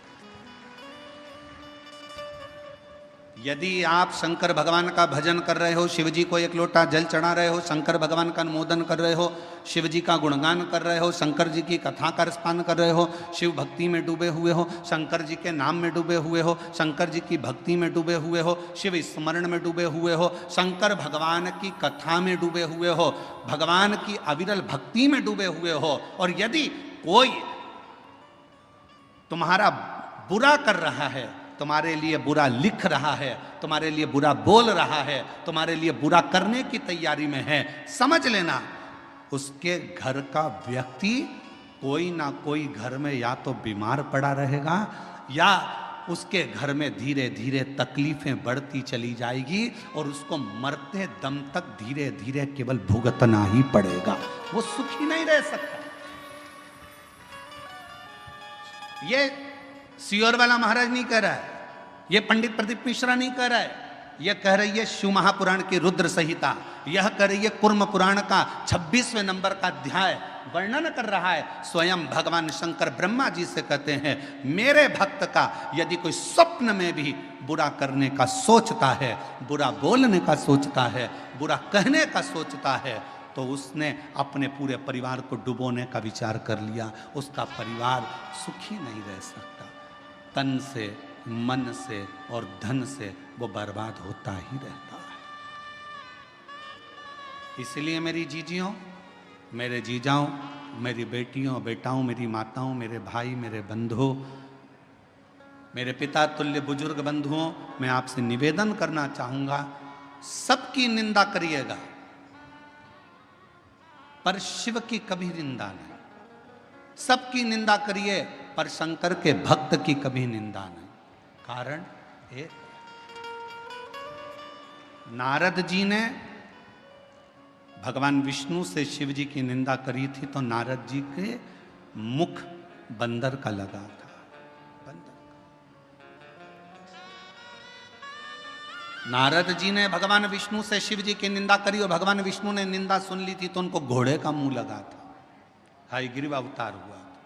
S2: यदि आप शंकर भगवान का भजन कर रहे हो, शिव जी को एक लोटा जल चढ़ा रहे हो, शंकर भगवान का अनुमोदन कर रहे हो, शिव जी का गुणगान कर रहे हो, शंकर जी की कथा का रसपान कर रहे हो, शिव भक्ति में डूबे हुए हो, शंकर जी के नाम में डूबे हुए हो, शंकर जी की भक्ति में डूबे हुए हो, शिव स्मरण में डूबे हुए हो, शंकर भगवान की कथा में डूबे हुए हो, भगवान की अविरल भक्ति में डूबे हुए हो, और यदि कोई तुम्हारा बुरा कर रहा है, तुम्हारे लिए बुरा लिख रहा है, तुम्हारे लिए बुरा बोल रहा है, तुम्हारे लिए बुरा करने की तैयारी में है, समझ लेना उसके घर का व्यक्ति कोई ना कोई घर में या तो बीमार पड़ा रहेगा या उसके घर में धीरे धीरे तकलीफें बढ़ती चली जाएगी और उसको मरते दम तक धीरे धीरे केवल भुगतना ही पड़ेगा, वो सुखी नहीं रह सकता। ये सियोर वाला महाराज नहीं कह रहा है, ये पंडित प्रदीप मिश्रा नहीं कह रहा है, यह कह रही है शिव महापुराण की रुद्र संहिता, यह कह रही है कुर्म पुराण का 26वें नंबर का अध्याय वर्णन कर रहा है। स्वयं भगवान शंकर ब्रह्मा जी से कहते हैं, मेरे भक्त का यदि कोई स्वप्न में भी बुरा करने का सोचता है, बुरा बोलने का सोचता है, बुरा कहने का सोचता है, तो उसने अपने पूरे परिवार को डुबोने का विचार कर लिया, उसका परिवार सुखी नहीं रह सकता। तन से, मन से और धन से वो बर्बाद होता ही रहता है। इसलिए मेरी जीजियों, मेरे जीजाओं, मेरी बेटियों बेटाओं, मेरी माताओं, मेरे भाई, मेरे बंधुओं, मेरे पिता तुल्य बुजुर्ग बंधुओं, मैं आपसे निवेदन करना चाहूंगा, सबकी निंदा करिएगा पर शिव की कभी निंदा नहीं। सबकी निंदा करिए पर शंकर के भक्त की कभी निंदा नहीं। कारण एक, नारद जी ने भगवान विष्णु से शिव जी की निंदा करी थी तो नारद जी के मुख बंदर का लगा था, बंदर का। नारद जी ने भगवान विष्णु से शिव जी की निंदा करी और भगवान विष्णु ने निंदा सुन ली थी तो उनको घोड़े का मुंह लगा था, हयग्रीव अवतार हुआ था।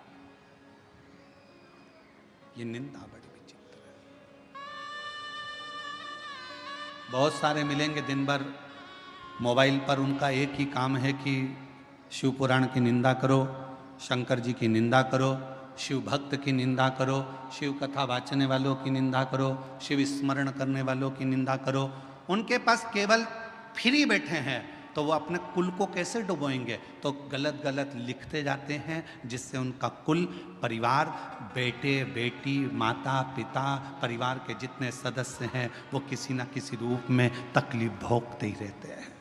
S2: ये निंदा बड़ी विचित्र है। बहुत सारे मिलेंगे दिन भर मोबाइल पर, उनका एक ही काम है कि शिव पुराण की निंदा करो, शंकर जी की निंदा करो, शिव भक्त की निंदा करो, शिव कथा वाचने वालों की निंदा करो, शिव स्मरण करने वालों की निंदा करो। उनके पास केवल फ्री बैठे हैं तो वो अपने कुल को कैसे डुबोएंगे, तो गलत गलत लिखते जाते हैं, जिससे उनका कुल, परिवार, बेटे बेटी, माता पिता, परिवार के जितने सदस्य हैं वो किसी न किसी रूप में तकलीफ भोगते ही रहते हैं।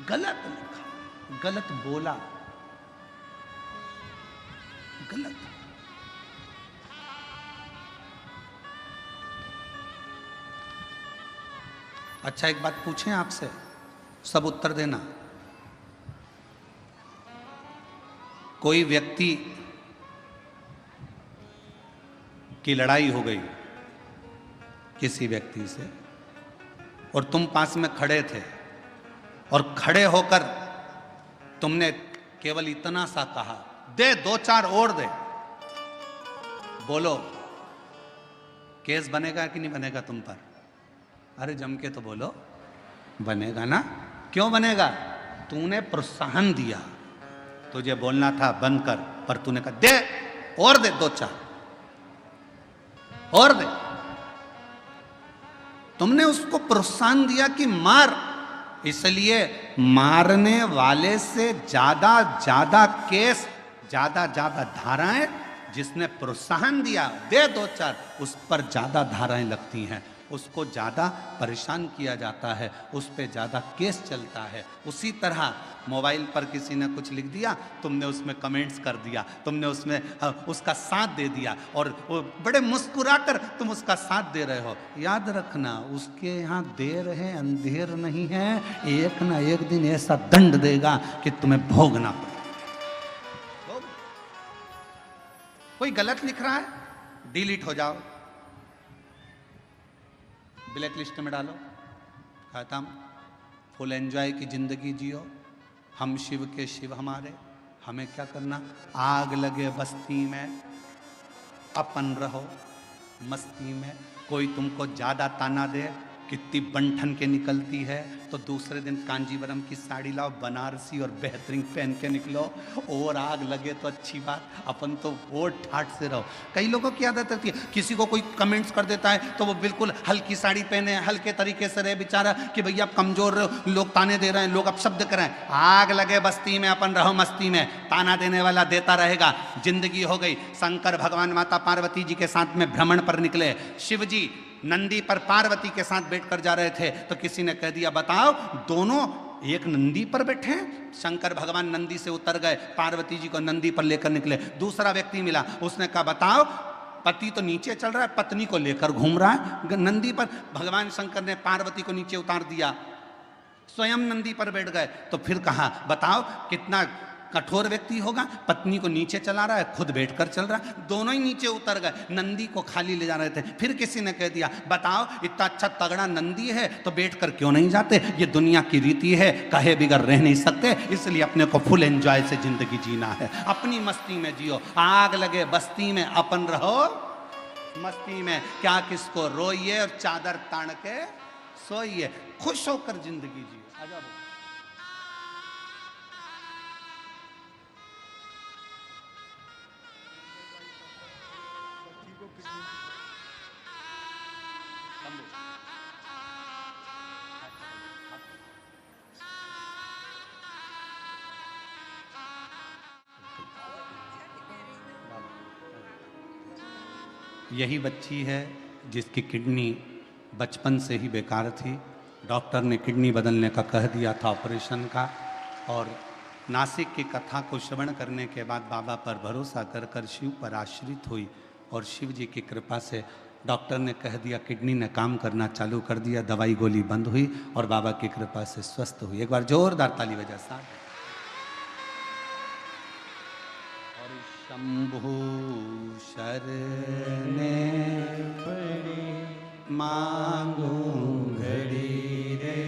S2: गलत लिखा, गलत बोला, गलत। अच्छा एक बात पूछें आपसे, सब उत्तर देना। कोई व्यक्ति की लड़ाई हो गई किसी व्यक्ति से और तुम पास में खड़े थे और खड़े होकर तुमने केवल इतना सा कहा, दे दो चार और दे, बोलो केस बनेगा कि नहीं बनेगा तुम पर? अरे जम के तो बोलो, बनेगा ना। क्यों बनेगा? तूने प्रोत्साहन दिया, तुझे बोलना था बंद कर, पर तूने कहा दे और दे, दो चार और दे। तुमने उसको प्रोत्साहन दिया कि मार, इसलिए मारने वाले से ज्यादा ज्यादा केस, ज्यादा ज्यादा धाराएं, जिसने प्रोत्साहन दिया दे दो चार, उस पर ज्यादा धाराएं लगती हैं, उसको ज़्यादा परेशान किया जाता है, उस पर ज़्यादा केस चलता है। उसी तरह मोबाइल पर किसी ने कुछ लिख दिया, तुमने उसमें कमेंट्स कर दिया, तुमने उसमें उसका साथ दे दिया और वो बड़े मुस्कुराकर तुम उसका साथ दे रहे हो। याद रखना, उसके यहाँ देर है अंधेर नहीं है, एक ना एक दिन ऐसा दंड देगा कि तुम्हें भोगना पड़ेगा। कोई गलत लिख रहा है, डिलीट हो जाओ, ब्लैक लिस्ट में डालो, खत्म। फुल एंजॉय की जिंदगी जियो, हम शिव के शिव हमारे, हमें क्या करना? आग लगे बस्ती में अपन रहो मस्ती में। कोई तुमको ज्यादा ताना दे, कितनी बंठन के निकलती है, तो दूसरे दिन कांजीवरम की साड़ी लाओ बनारसी और बेहतरीन पहन के निकलो। और आग लगे तो अच्छी बात, अपन तो और ठाठ से रहो। कई लोगों की आदत होती है, किसी को कोई कमेंट्स कर देता है तो वो बिल्कुल हल्की साड़ी पहने, हल्के तरीके से रहे बेचारा कि भैया आप कमजोर रहो, लोग ताने दे रहे हैं, लोग अपशब्द कर रहे हैं। आग लगे बस्ती में अपन रहो मस्ती में, ताना देने वाला देता रहेगा। जिंदगी हो गई। शंकर भगवान माता पार्वती जी के साथ में भ्रमण पर निकले, शिव जी नंदी पर पार्वती के साथ बैठकर जा रहे थे, तो किसी ने कह दिया बताओ दोनों एक नंदी पर बैठे, शंकर भगवान नंदी से उतर गए, पार्वती जी को नंदी पर लेकर निकले। दूसरा व्यक्ति मिला, उसने कहा बताओ, पति तो नीचे चल रहा है, पत्नी को लेकर घूम रहा है नंदी पर। भगवान शंकर ने पार्वती को नीचे उतार दिया, स्वयं नंदी पर बैठ गए। तो फिर कहा बताओ कितना कठोर व्यक्ति होगा, पत्नी को नीचे चला रहा है, खुद बैठकर चल रहा है, दोनों ही नीचे उतर गए, नंदी को खाली ले जा रहे थे। फिर किसी ने कह दिया बताओ इतना अच्छा तगड़ा नंदी है तो बैठकर क्यों नहीं जाते, ये दुनिया की रीति है, कहे बिगर रह नहीं सकते, इसलिए अपने को फुल एंजॉय से जिंदगी जीना है, अपनी मस्ती में जियो, आग लगे बस्ती में अपन रहो मस्ती में, क्या किसको रोइए और चादर तान के सोइए, खुश होकर जिंदगी जियो। यही बच्ची है जिसकी किडनी बचपन से ही बेकार थी, डॉक्टर ने किडनी बदलने का कह दिया था, ऑपरेशन का। और नासिक की कथा को श्रवण करने के बाद बाबा पर भरोसा कर कर शिव पर आश्रित हुई और शिव जी की कृपा से डॉक्टर ने कह दिया, किडनी ने काम करना चालू कर दिया, दवाई गोली बंद हुई और बाबा की कृपा से स्वस्थ हुई। एक बार जोरदार ताली बजा साहब। शंभु शरणे पड़े मांगू घड़ी रे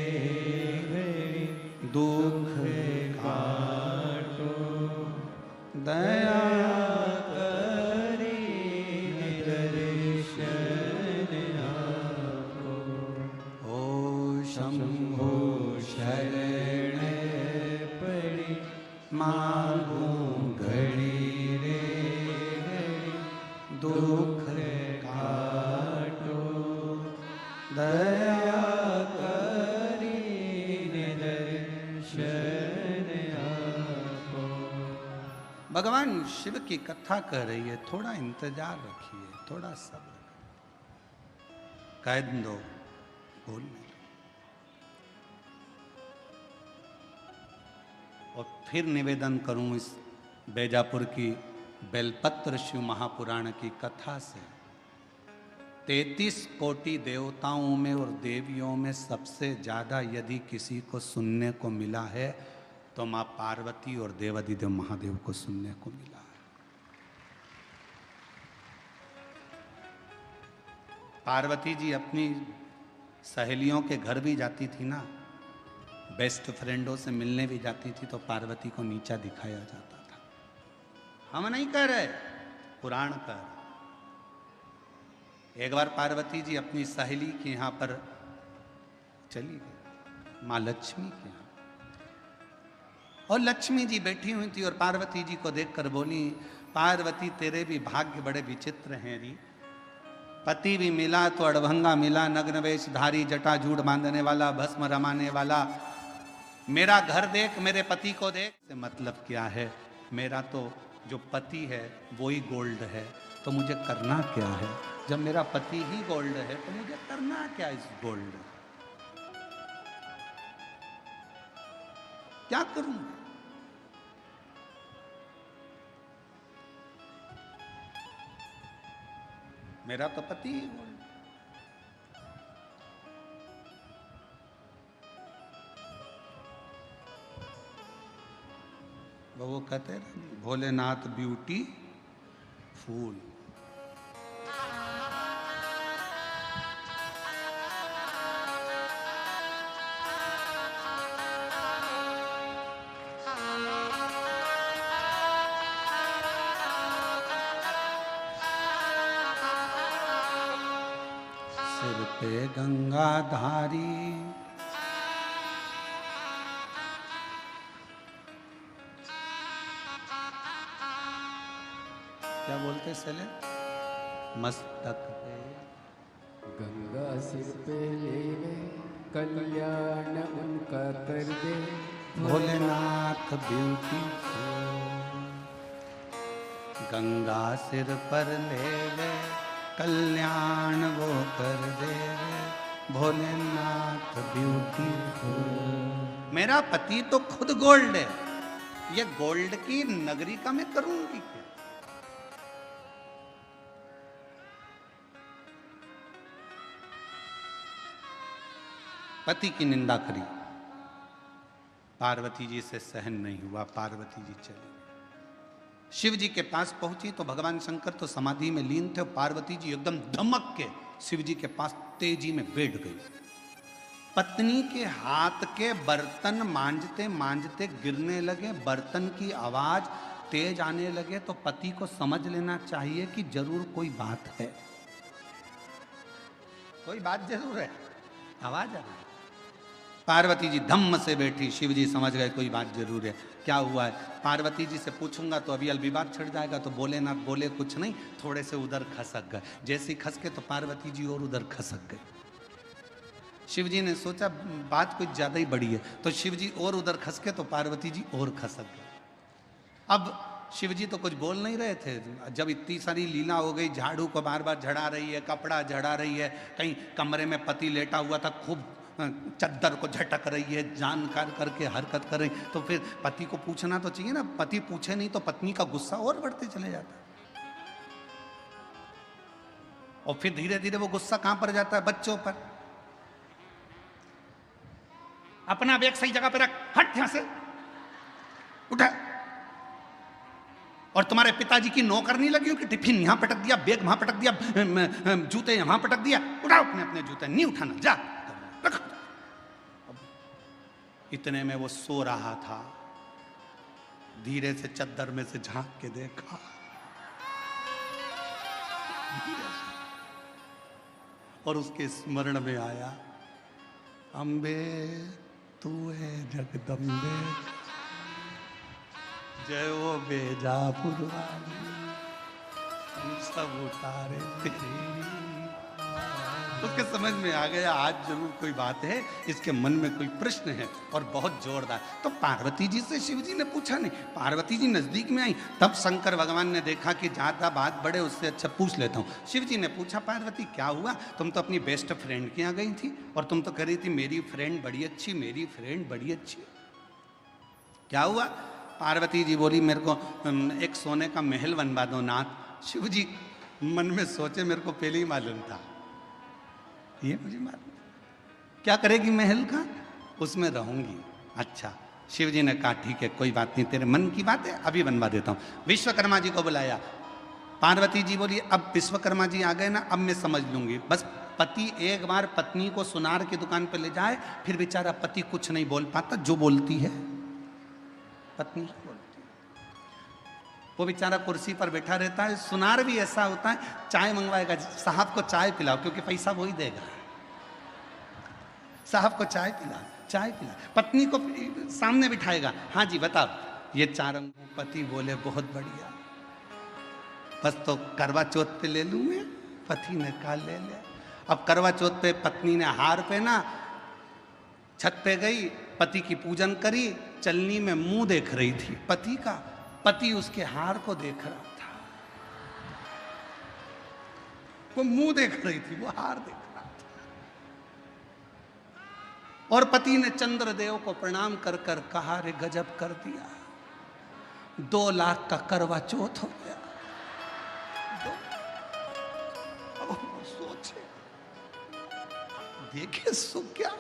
S2: घड़ी, दुख काटो दया करी दर्शन आपको। ओ शंभु शरणे पड़े मांगू घड़ी दुख काटो दया करी दर्शन आपको। भगवान शिव की कथा कह रही है, थोड़ा इंतजार रखिए, थोड़ा सब्र, कह दो बोल नहीं। और फिर निवेदन करूं इस बैजापुर की बेलपत्र शिव महापुराण की कथा से, 33 कोटि देवताओं में और देवियों में सबसे ज्यादा यदि किसी को सुनने को मिला है तो माँ पार्वती और देवादिदेव महादेव को सुनने को मिला है। पार्वती जी अपनी सहेलियों के घर भी जाती थी ना, बेस्ट फ्रेंडों से मिलने भी जाती थी, तो पार्वती को नीचा दिखाया जाता था। हम नहीं कह रहे, पुराण कह रहे। एक बार पार्वती जी अपनी सहेली के यहाँ पर चली गई, माँ लक्ष्मी के यहाँ, और लक्ष्मी जी बैठी हुई थी और पार्वती जी को देखकर बोली, पार्वती तेरे भी भाग्य बड़े विचित्र हैं री, पति भी मिला तो अड़भंगा मिला, नग्न वेशधारी, जटाजूड़ बांधने वाला, भस्म रमाने वाला, मेरा घर देख, मेरे पति को देख। से मतलब क्या है, मेरा तो जो पति है वो ही गोल्ड है, तो मुझे करना क्या है, जब मेरा पति ही गोल्ड है तो मुझे करना क्या इस गोल्ड, क्या करूंगा। मेरा तो पति ही गोल्ड। वो कहते हैं भोलेनाथ ब्यूटी फूल। सिर पे गंगाधारी, क्या बोलते सले, मस्तक पे
S1: गंगा सिर पे लेवे, कल्याण उनका कर दे,
S2: भोलेनाथ ब्यूटी। गंगा सिर पर ले ले, कल्याण वो कर दे, भोलेनाथ ब्यूटीफुल। मेरा पति तो खुद गोल्ड है, ये गोल्ड की नगरी का मैं करूंगी क्या? पति की निंदा करी, पार्वती जी से सहन नहीं हुआ, पार्वती जी चली। शिव जी के पास पहुंची तो भगवान शंकर तो समाधि में लीन थे, पार्वती जी एकदम धमक के शिव जी के पास तेजी में बैठ गई। पत्नी के हाथ के बर्तन मांजते मांजते गिरने लगे, बर्तन की आवाज तेज आने लगे तो पति को समझ लेना चाहिए कि जरूर कोई बात है, कोई बात जरूर है, आवाज आ रही है। पार्वती जी धम्म से बैठी, शिव जी समझ गए कोई बात जरूर है, क्या हुआ है? पार्वती जी से पूछूंगा तो अभी विवाद छिड़ जाएगा, तो बोले ना बोले कुछ नहीं, थोड़े से उधर खसक गए। जैसे ही खसके तो पार्वती जी और उधर खसक गए। शिव जी ने सोचा बात कुछ ज्यादा ही बड़ी है, तो शिव जी और उधर खसके तो पार्वती जी और खसक गए। अब शिव जी तो कुछ बोल नहीं रहे थे, जब इतनी सारी लीला हो गई, झाड़ू को बार बार झड़ा रही है, कपड़ा झड़ा रही है, कहीं कमरे में पति लेटा हुआ था, खूब चद्दर को झटक रही है, जानकार करके हरकत कर रही, तो फिर पति को पूछना तो चाहिए ना, पति पूछे नहीं तो पत्नी का गुस्सा और बढ़ते चले जाता, और फिर धीरे धीरे वो गुस्सा कहां पर जाता है? बच्चों पर। अपना बैग सही जगह पे रख, हट यहां से, उठा। और तुम्हारे पिताजी की नौकर नहीं लगी हो कि टिफिन यहां पटक दिया, बैग वहां पटक दिया, जूते वहां पटक दिया, उठाओ अपने अपने जूते, नहीं उठाना, जा रख। इतने में वो सो रहा था, धीरे से चद्दर में से झांक के देखा, और उसके स्मरण में आया, अम्बे तू है जगदम्बे, जय वो बेजापुर वाली, हम सब उतारे तेरी। उसके समझ में आ गया आज जरूर कोई बात है, इसके मन में कोई प्रश्न है और बहुत जोरदार। तो पार्वती जी से शिव जी ने पूछा नहीं, पार्वती जी नजदीक में आई, तब शंकर भगवान ने देखा कि ज्यादा बात बढ़े उससे अच्छा पूछ लेता हूँ। शिव जी ने पूछा, पार्वती क्या हुआ? तुम तो अपनी बेस्ट फ्रेंड के यहाँ गई थी और तुम तो कह रही थी मेरी फ्रेंड बड़ी अच्छी, मेरी फ्रेंड बड़ी अच्छी, क्या हुआ? पार्वती जी बोली, मेरे को एक सोने का महल बनवा दो नाथ। शिव जी मन में सोचे, मेरे को पहले ही मालूम था, ये मुझे मालूम, क्या करेगी महल का? उसमें रहूंगी। अच्छा, शिव जी ने कहा ठीक है कोई बात नहीं, तेरे मन की बात है, अभी बनवा देता हूं। विश्वकर्मा जी को बुलाया। पार्वती जी बोली, अब विश्वकर्मा जी आ गए ना, अब मैं समझ लूंगी। बस पति एक बार पत्नी को सुनार की दुकान पर ले जाए, फिर बेचारा पति कुछ नहीं बोल पाता, जो बोलती है पत्नी बोलती है। वो बेचारा कुर्सी पर बैठा रहता है। सुनार भी ऐसा होता है, चाय मंगवाएगा, साहब को चाय पिलाओ, क्योंकि पैसा वही देगा, साहब को चाय पिला, चाय पिला। पत्नी को सामने बिठाएगा, हाँ जी बताओ, ये चार अंगों। पति बोले बहुत बढ़िया, बस तो करवा चौथ पे ले लूं मैं। पति ने कहा ले ले। अब करवा चौथ पे पत्नी ने हार पहना, छत पे गई, पति की पूजन करी, चलनी में मुंह देख रही थी पति का, पति उसके हार को देख रहा था, वो मुंह देख रही थी, वो हार देख रहा था। और पति ने चंद्रदेव को प्रणाम कर कर कहा, रे गजब कर दिया, 2 लाख का करवा चौथ हो गया। अब सोचे, देखे सुख क्या।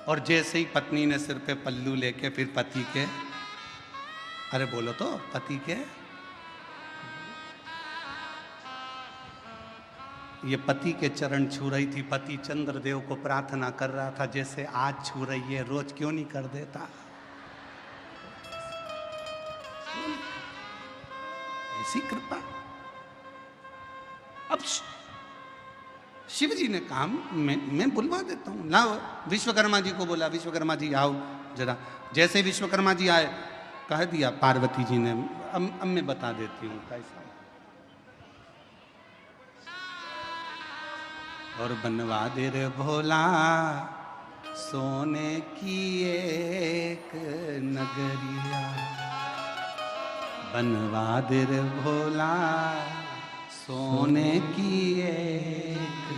S2: और जैसे ही पत्नी ने सिर पे पल्लू लेके फिर पति के, अरे बोलो तो, पति के, ये पति के चरण छू रही थी। पति चंद्रदेव को प्रार्थना कर रहा था, जैसे आज छू रही है, रोज क्यों नहीं कर देता। ऐसी कृपा। अब शिव जी ने कहा, मैं बुलवा देता हूँ, लाओ। विश्वकर्मा जी को बोला, विश्वकर्मा जी आओ जरा। जैसे विश्वकर्मा जी आए, कह दिया पार्वती जी ने, अब मैं बता देती हूँ कैसा। और बनवा दे रे भोला सोने की एक नगरिया, बनवा दे रे भोला सोने की एक।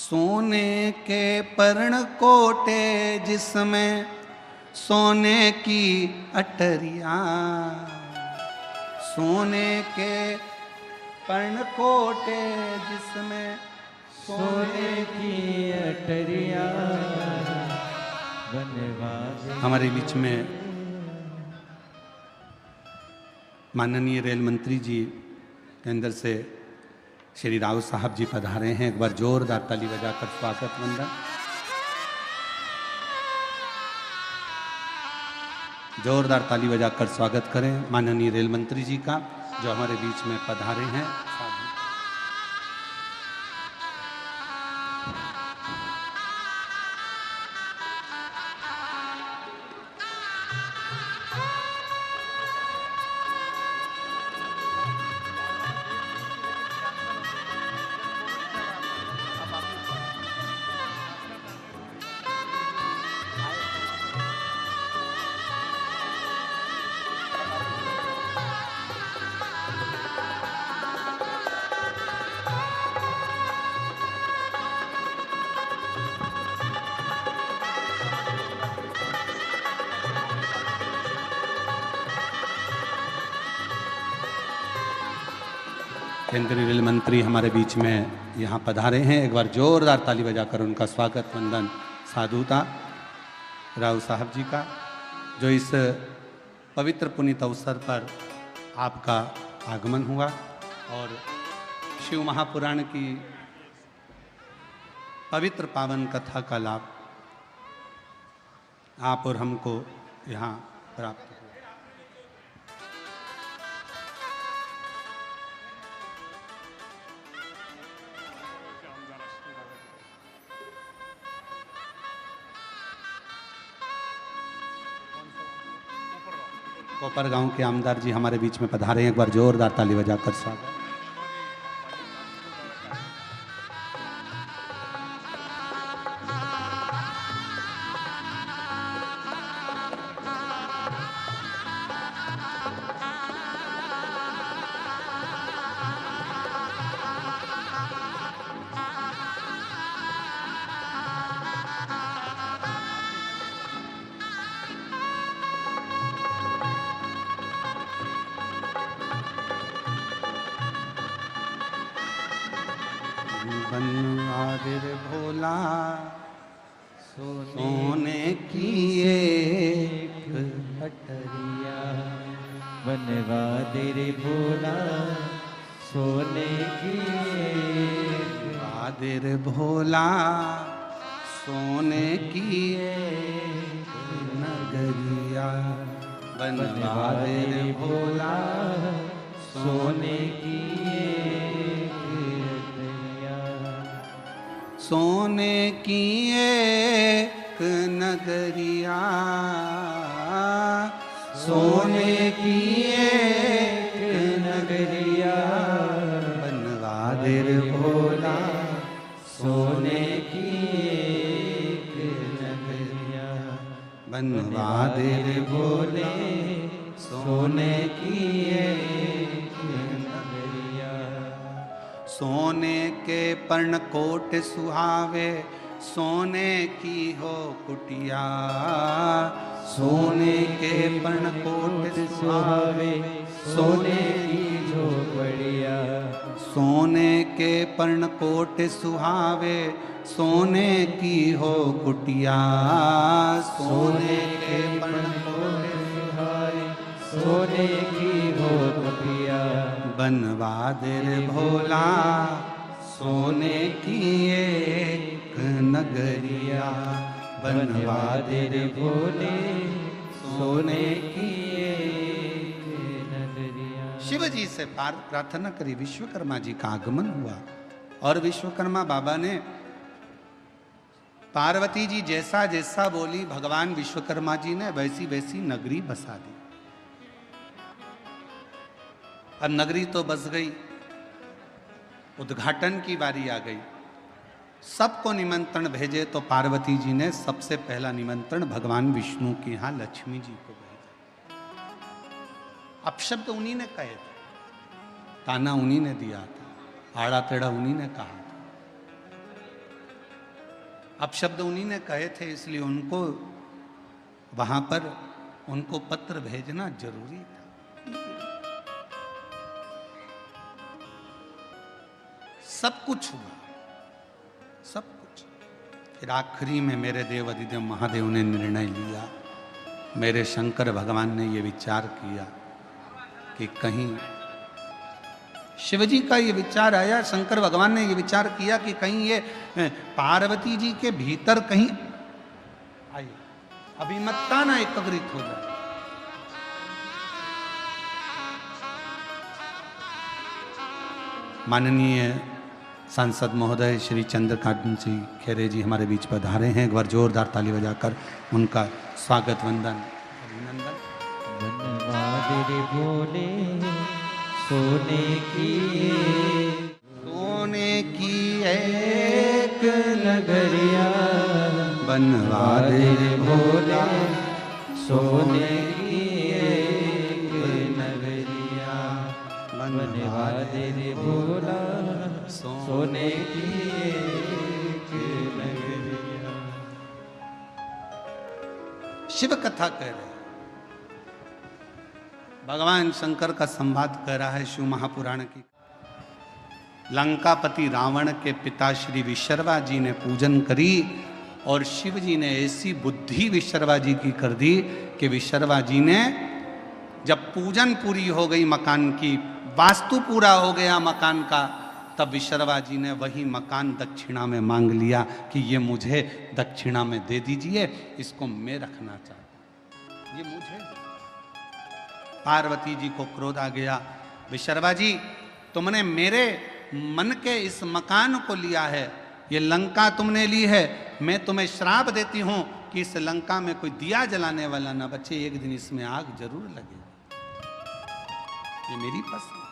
S2: सोने के पर्ण कोटे जिसमें सोने की अटरिया, सोने के पर्ण कोटे जिसमें
S1: सोने की अटरिया बनवास।
S2: हमारे बीच में माननीय रेल मंत्री जी केंद्र से श्री राव साहब जी पधारे हैं। एक बार जोरदार ताली बजाकर स्वागत वंदन। जोरदार ताली बजाकर स्वागत करें माननीय रेल मंत्री जी का, जो हमारे बीच में पधारे हैं। केंद्रीय रेल मंत्री हमारे बीच में यहाँ पधारे हैं। एक बार जोरदार ताली बजाकर उनका स्वागत वंदन साधुता राव साहब जी का, जो इस पवित्र पुनीत अवसर पर आपका आगमन हुआ और शिव महापुराण की पवित्र पावन कथा का लाभ आप और हमको यहाँ प्राप्त हुआ। कोपर गांव के आमदार जी हमारे बीच में पधारे हैं। एक बार जोरदार ताली बजाकर स्वागत। बनवादिर भोला सोने की एक अटरिया,
S1: बनवादिर भोला सोने की
S2: वादिर भोला सोने की एक नगरिया, बनवादिर भोला सोने की सोने की एक नगरिया, सोने की एक नगरिया, बनवादिर भोला सोने की एक नगरिया, बनवादिर भोले सोने की एक नगरिया। सोने के पर्णकोट सुहावे सोने की हो कुटिया, सोने के पर्णकोट सुहावे सोने की झोपड़िया, सोने के पर्णकोट सुहावे सोने की हो कुटिया, सोने के पर्णकोट सुहावे सोने की हो कुटिया, बनवादिर भोला सोने की एक नगरिया, बनवादिर भोले सोने की एक नगरिया। शिव जी से प्रार्थना करी, विश्वकर्मा जी का आगमन हुआ और विश्वकर्मा बाबा ने पार्वती जी जैसा जैसा बोली, भगवान विश्वकर्मा जी ने वैसी वैसी नगरी बसा दी। अब नगरी तो बस गई, उद्घाटन की बारी आ गई। सबको निमंत्रण भेजे तो पार्वती जी ने सबसे पहला निमंत्रण भगवान विष्णु के यहाँ लक्ष्मी जी को भेजा। अपशब्द उन्हीं ने कहे थे, ताना उन्हीं ने दिया था, आड़ा टेढ़ा उन्हीं ने कहा था। अपशब्द उन्हीं ने कहे थे, इसलिए उनको वहां पर उनको पत्र भेजना जरूरी था। सब कुछ हुआ, सब कुछ। फिर आखिरी में मेरे देव अधिदेव महादेव ने निर्णय लिया, मेरे शंकर भगवान ने ये विचार किया कि कहीं शिवजी का ये विचार आया, शंकर भगवान ने ये विचार किया कि कहीं ये पार्वती जी के भीतर कहीं आई अभिमत्ता ना एकत्रित हो जाए। माननीय सांसद महोदय श्री चंद्रकांत सिंह खेरे जी हमारे बीच पधारे हैं। एक बार जोरदार ताली बजाकर उनका स्वागत वंदन अभिनंदन।
S1: बनवादे बोले सोने की एक नगरिया,
S2: बनवादे
S1: बोले सोने की एक नगरिया, बनवादे बोला सोने की एक नगरिया।
S2: शिव कथा कह रहे हैं, भगवान शंकर का संवाद कर रहा है शिव महापुराण की। लंकापति रावण के पिता श्री विशर्वा जी ने पूजन करी और शिव जी ने ऐसी बुद्धि विशर्वा जी की कर दी कि विशर्वा जी ने जब पूजन पूरी हो गई, मकान की वास्तु पूरा हो गया मकान का, तब विशर्वा जी ने वही मकान दक्षिणा में मांग लिया कि ये मुझे दक्षिणा में दे दीजिए, इसको मैं रखना चाहता हूं, ये मुझे। पार्वती जी को क्रोध आ गया, विशर्वा जी तुमने मेरे मन के इस मकान को लिया है, ये लंका तुमने ली है, मैं तुम्हें श्राप देती हूं कि इस लंका में कोई दिया जलाने वाला ना बचे, एक दिन इसमें आग जरूर लगेगी, ये मेरी पसंद।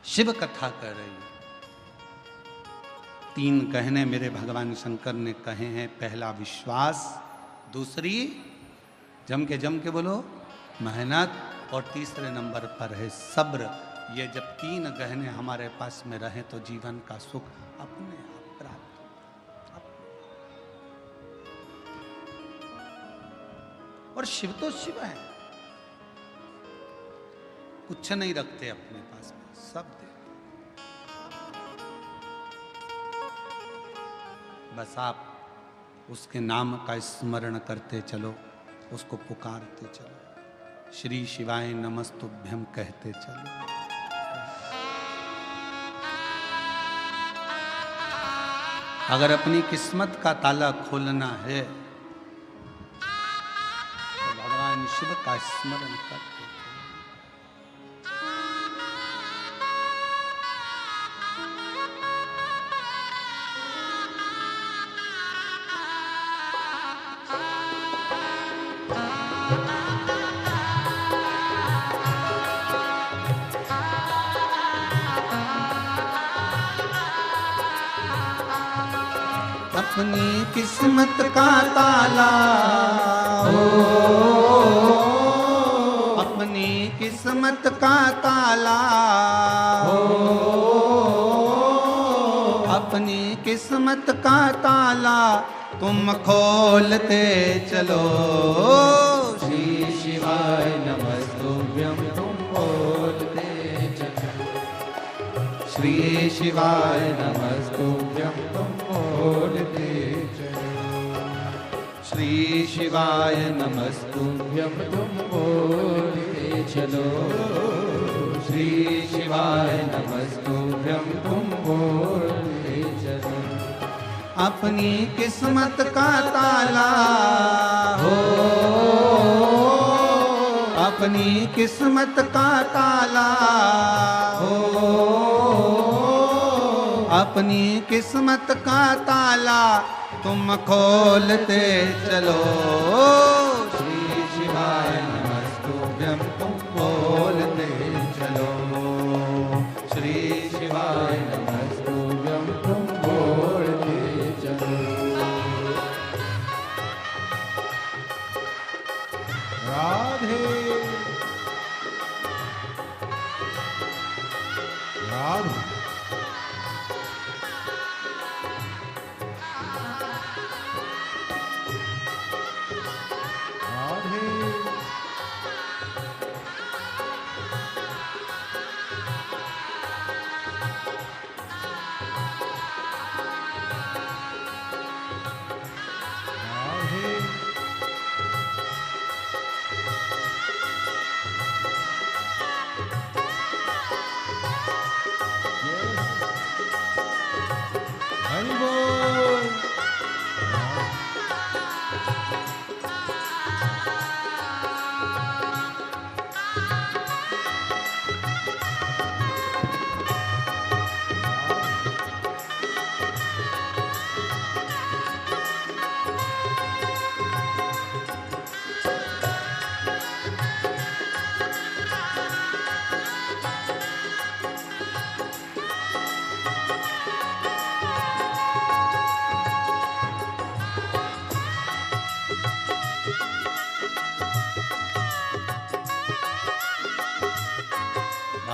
S2: शिव कथा कर रही है। 3 कहने मेरे भगवान शंकर ने कहे हैं। पहला विश्वास, दूसरी जम के बोलो मेहनत, और तीसरे नंबर पर है सब्र। ये जब 3 गहने हमारे पास में रहे तो जीवन का सुख अपने आप प्राप्त होता। और शिव तो शिव है, कुछ नहीं रखते अपने पास में, सब देते। बस आप उसके नाम का स्मरण करते चलो, उसको पुकारते चलो, श्री शिवाय नमस्तुभ्यम कहते चलो। अगर अपनी किस्मत का ताला खोलना है तो भगवान शिव का स्मरण करते चलो। अपनी किस्मत का ताला हो, अपनी किस्मत का ताला हो, अपनी किस्मत का ताला तुम खोलते चलो।
S1: श्री शिवाय नमस्तुभ्यं तुम बोलते चलो,
S2: श्री शिवाय
S1: नमस्तुभ्यं तुम बोलते चलो,
S2: श्री शिवाय
S1: नमस्तुभ्यं तुम बोलते चलो, श्री शिवाय नमस्तुभ्यं तुम बोलते चलो।
S2: अपनी किस्मत का ताला हो, अपनी किस्मत का ताला हो, अपनी किस्मत का ताला तुम खोलते चलो।
S1: श्री शिवाय नमस्तुभ्यं तुम बोलते चलो,
S2: श्री
S1: शिवाय नमस्तुभ्यं तुम बोलते चलो।
S3: राधे राधे।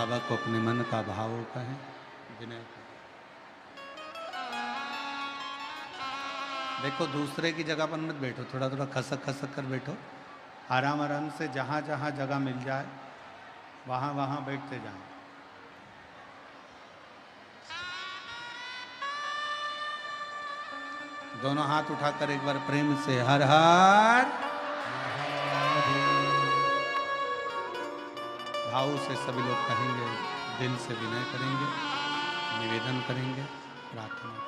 S2: बाबा को अपने मन का भाव कहें, विनय करें। देखो दूसरे की जगह पर मत बैठो, थोड़ा थोड़ा खसक खसक कर बैठो, आराम आराम से जहाँ जहाँ जगह मिल जाए वहाँ वहाँ बैठते जाएं। दोनों हाथ उठाकर एक बार प्रेम से हर हर भाव से सभी लोग कहेंगे, दिल से विनय करेंगे, निवेदन करेंगे, प्रार्थना करेंगे।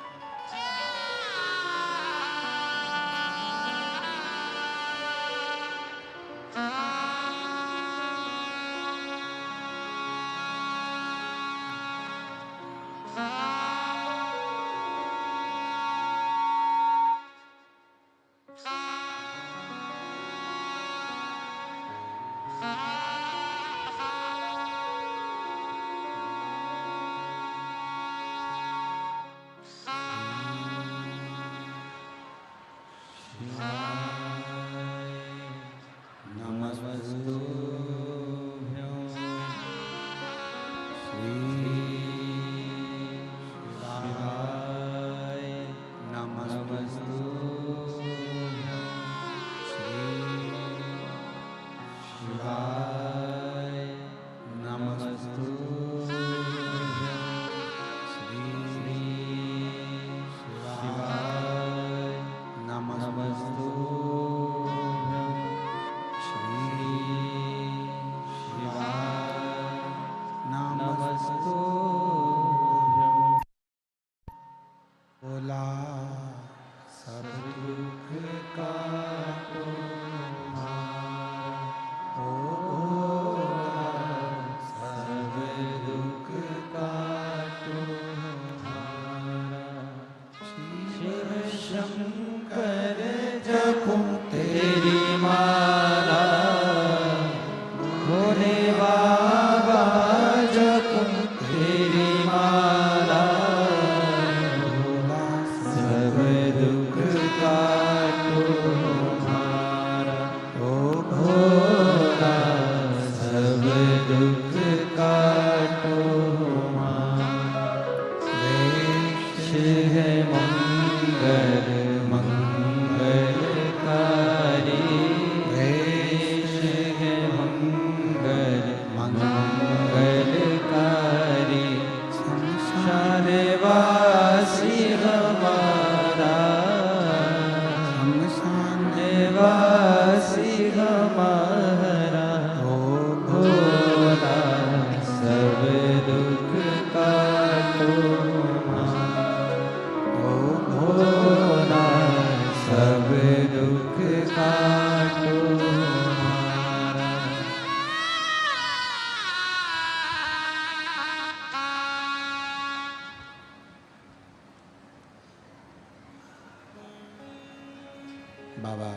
S2: बाबा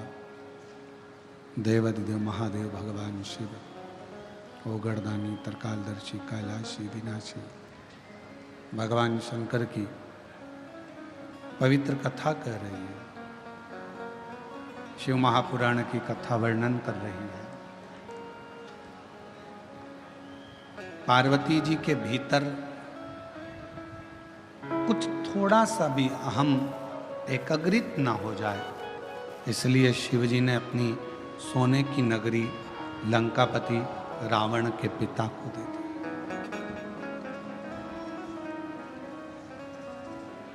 S2: देवाधिदेव महादेव भगवान शिव, ओगरदानी, तरकालदर्शी, कैलाशी, विनाशी भगवान शंकर की पवित्र कथा कह रही है। शिव महापुराण की कथा वर्णन कर रही है। पार्वती जी के भीतर कुछ थोड़ा सा भी अहम एकाग्रित ना हो जाए, इसलिए शिव जी ने अपनी सोने की नगरी लंकापति रावण के पिता को दे दी।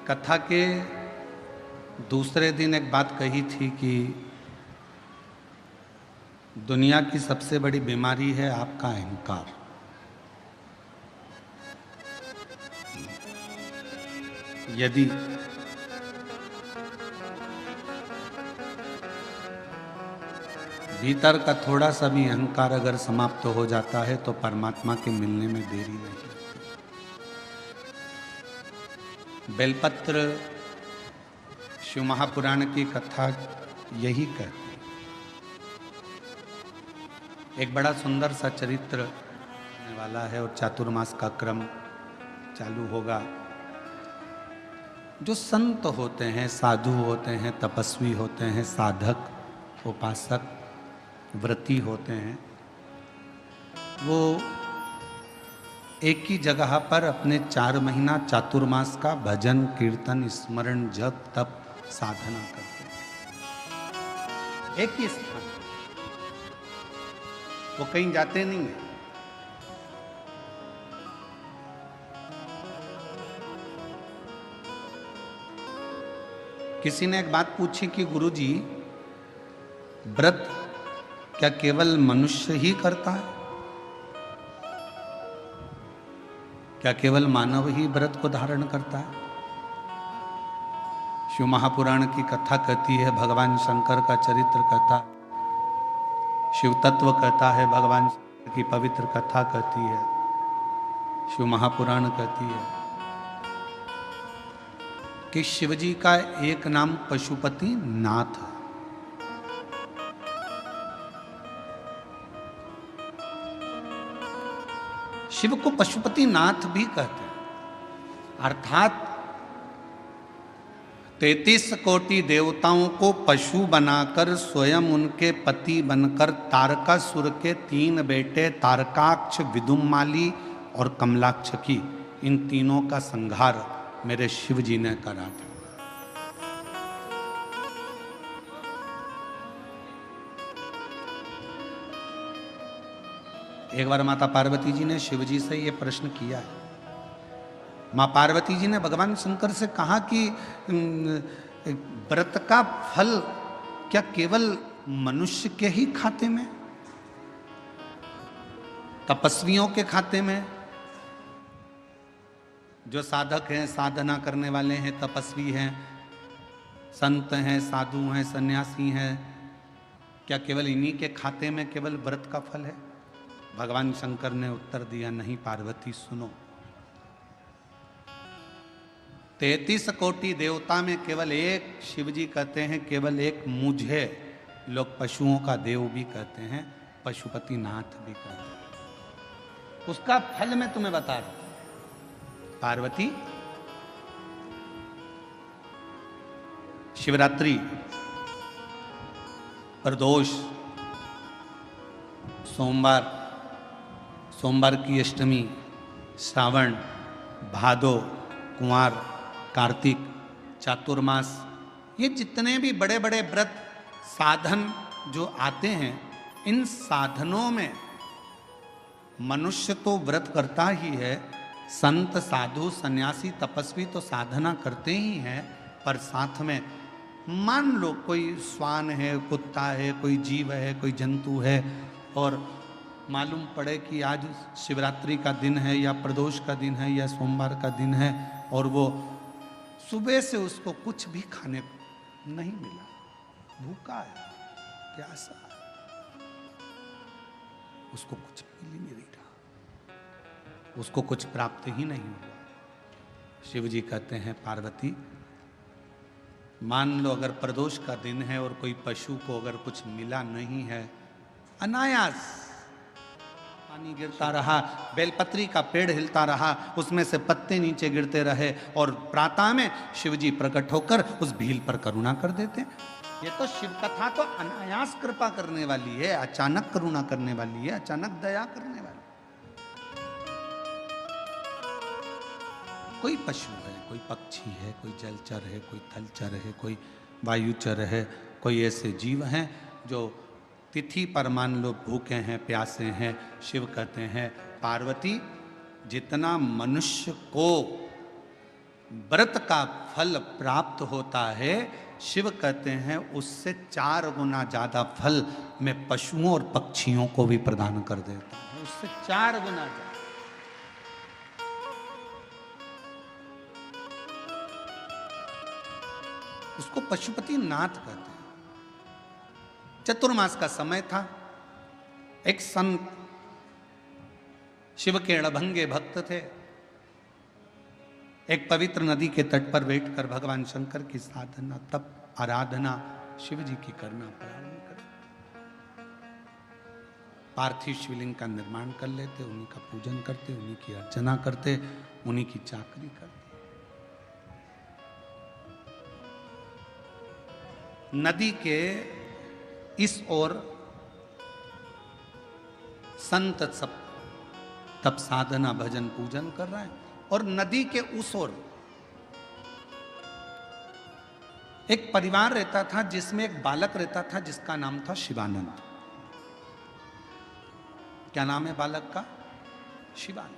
S2: कथा के दूसरे दिन एक बात कही थी कि दुनिया की सबसे बड़ी बीमारी है आपका अहंकार। यदि भीतर का थोड़ा सा भी अहंकार अगर समाप्त हो जाता है तो परमात्मा के मिलने में देरी नहीं। बेलपत्र शिव महापुराण की कथा यही कहती है। एक बड़ा सुंदर सा चरित्र होने वाला है और चातुर्मास का क्रम चालू होगा। जो संत होते हैं, साधु होते हैं, तपस्वी होते हैं, साधक, उपासक, व्रती होते हैं, वो एक ही जगह पर अपने 4 महीना चातुर्मास का भजन कीर्तन स्मरण जप तप साधना करते हैं, एक ही स्थान, वो कहीं जाते नहीं है। किसी ने एक बात पूछी कि गुरुजी, व्रत क्या केवल मनुष्य ही करता है? क्या केवल मानव ही व्रत को धारण करता है? शिव महापुराण की कथा कहती है, भगवान शंकर का चरित्र कहता, शिव तत्व कहता है, भगवान शंकर की पवित्र कथा कहती है, शिव महापुराण कहती है कि शिवजी का एक नाम पशुपति नाथ है। शिव को पशुपति नाथ भी कहते हैं, अर्थात 33 कोटि देवताओं को पशु बनाकर स्वयं उनके पति बनकर तारकासुर के 3 बेटे तारकाक्ष, विदुमाली और कमलाक्ष की, इन तीनों का संहार मेरे शिव जी ने करा था। एक बार माता पार्वती जी ने शिव जी से यह प्रश्न किया है। मां पार्वती जी ने भगवान शंकर से कहा कि व्रत का फल क्या केवल मनुष्य के ही खाते में, तपस्वियों के खाते में? जो साधक हैं, साधना करने वाले हैं, तपस्वी हैं, संत हैं, साधु हैं, सन्यासी हैं, क्या केवल इन्हीं के खाते में केवल व्रत का फल है? भगवान शंकर ने उत्तर दिया, नहीं पार्वती सुनो, 33 कोटि देवता में केवल एक, शिव जी कहते हैं केवल एक मुझे लोग पशुओं का देव भी कहते हैं, पशुपति नाथ भी कहते हैं। उसका फल मैं तुम्हें बता रहा हूं। पार्वती, शिवरात्रि, प्रदोष, सोमवार की अष्टमी, श्रावण, भादो, कुंवार, कार्तिक, चातुर्मास, ये जितने भी बड़े बड़े व्रत साधन जो आते हैं, इन साधनों में मनुष्य तो व्रत करता ही है, संत, साधु, सन्यासी, तपस्वी तो साधना करते ही हैं, पर साथ में मान लो कोई श्वान है, कुत्ता है, कोई जीव है, कोई जंतु है, और मालूम पड़े कि आज शिवरात्रि का दिन है या प्रदोष का दिन है या सोमवार का दिन है, और वो सुबह से उसको कुछ भी खाने को नहीं मिला, भूखा है, प्यासा है, उसको कुछ मिल ही नहीं रहा, उसको कुछ प्राप्त ही नहीं हुआ। शिव जी कहते हैं पार्वती, मान लो अगर प्रदोष का दिन है और कोई पशु को अगर कुछ मिला नहीं है, अनायास पानी गिरता रहा, बेलपत्री का पेड़ हिलता रहा, उसमें से पत्ते नीचे गिरते रहे, और प्रातः में शिवजी प्रकट होकर उस भील पर करुणा कर देते। ये तो शिव कथा तो अनायास कृपा करने वाली है, अचानक करुणा करने वाली है, अचानक दया करने वाली। कोई पशु है, कोई पक्षी है, कोई जलचर है, कोई थलचर है, कोई वायुचर है, कोई ऐसे जीव हैं जो तिथि पर मान लो भूखे हैं, प्यासे हैं, शिव कहते हैं पार्वती, जितना मनुष्य को व्रत का फल प्राप्त होता है, शिव कहते हैं उससे 4 गुना ज्यादा फल मैं पशुओं और पक्षियों को भी प्रदान कर देता हूं, उससे 4 गुना ज्यादा। उसको पशुपति नाथ कहते हैं। चतुर्मास का समय था, एक संत शिव के अड़भंगे भक्त थे, एक पवित्र नदी के तट पर बैठकर भगवान शंकर की साधना, तप, आराधना शिव जी की करना प्रारंभ कर, पार्थिव शिवलिंग का निर्माण कर लेते, उन्हीं का पूजन करते, उन्हीं की अर्चना करते, उन्हीं की चाकरी करते। नदी के इस ओर संत सब तब साधना भजन पूजन कर रहा है। और नदी के उस ओर एक परिवार रहता था जिसमें एक बालक रहता था जिसका नाम था शिवानंद। क्या नाम है बालक का? शिवानंद।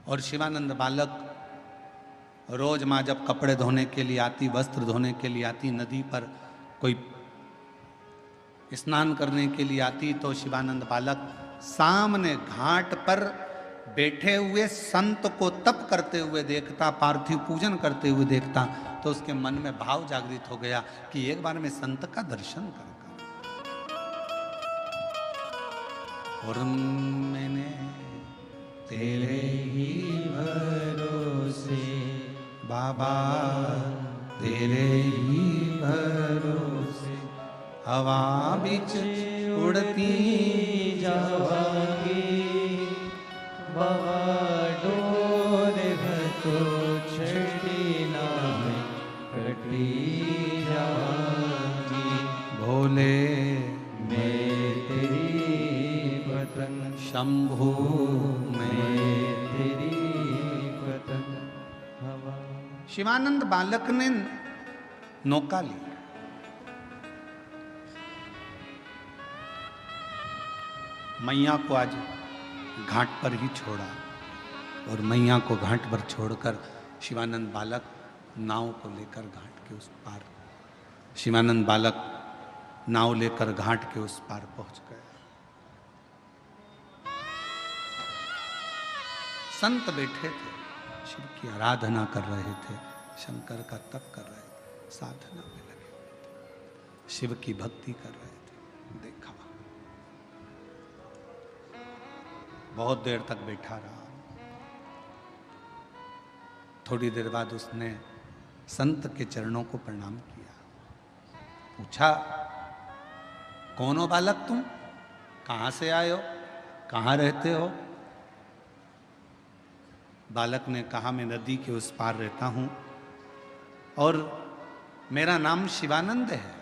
S2: और शिवानंद बालक रोज माँ जब कपड़े धोने के लिए आती, वस्त्र धोने के लिए आती, नदी पर कोई स्नान करने के लिए आती, तो शिवानंद बालक सामने घाट पर बैठे हुए संत को तप करते हुए देखता, पार्थिव पूजन करते हुए देखता, तो उसके मन में भाव जागृत हो गया कि एक बार मैं संत का दर्शन कर। और मैंने तेरे ही भरोसे बाबा, तेरे ही भरोसे हवा बिच उड़ती जावांगी, बाबा डोर तो छड़ी ना कटी जावांगी। भोले मैं तेरी पतंग, शंभू मैं तेरी पतंग हवा। शिवानंद बालक ने नौका ली, मैया को आज घाट पर ही छोड़ा, और मैया को घाट पर छोड़कर शिवानंद बालक नाव को लेकर घाट के उस पार, शिवानंद बालक नाव लेकर घाट के उस पार पहुंच गया। संत बैठे थे, शिव की आराधना कर रहे थे, शंकर का तप कर रहे थे, साधना में लगे हुए थे, शिव की भक्ति कर रहे थे। देखा बहुत देर तक बैठा रहा। थोड़ी देर बाद उसने संत के चरणों को प्रणाम किया, पूछा कौन हो बालक तुम, कहां से आए हो, कहां रहते हो? बालक ने कहा मैं नदी के उस पार रहता हूं और मेरा नाम शिवानंद है।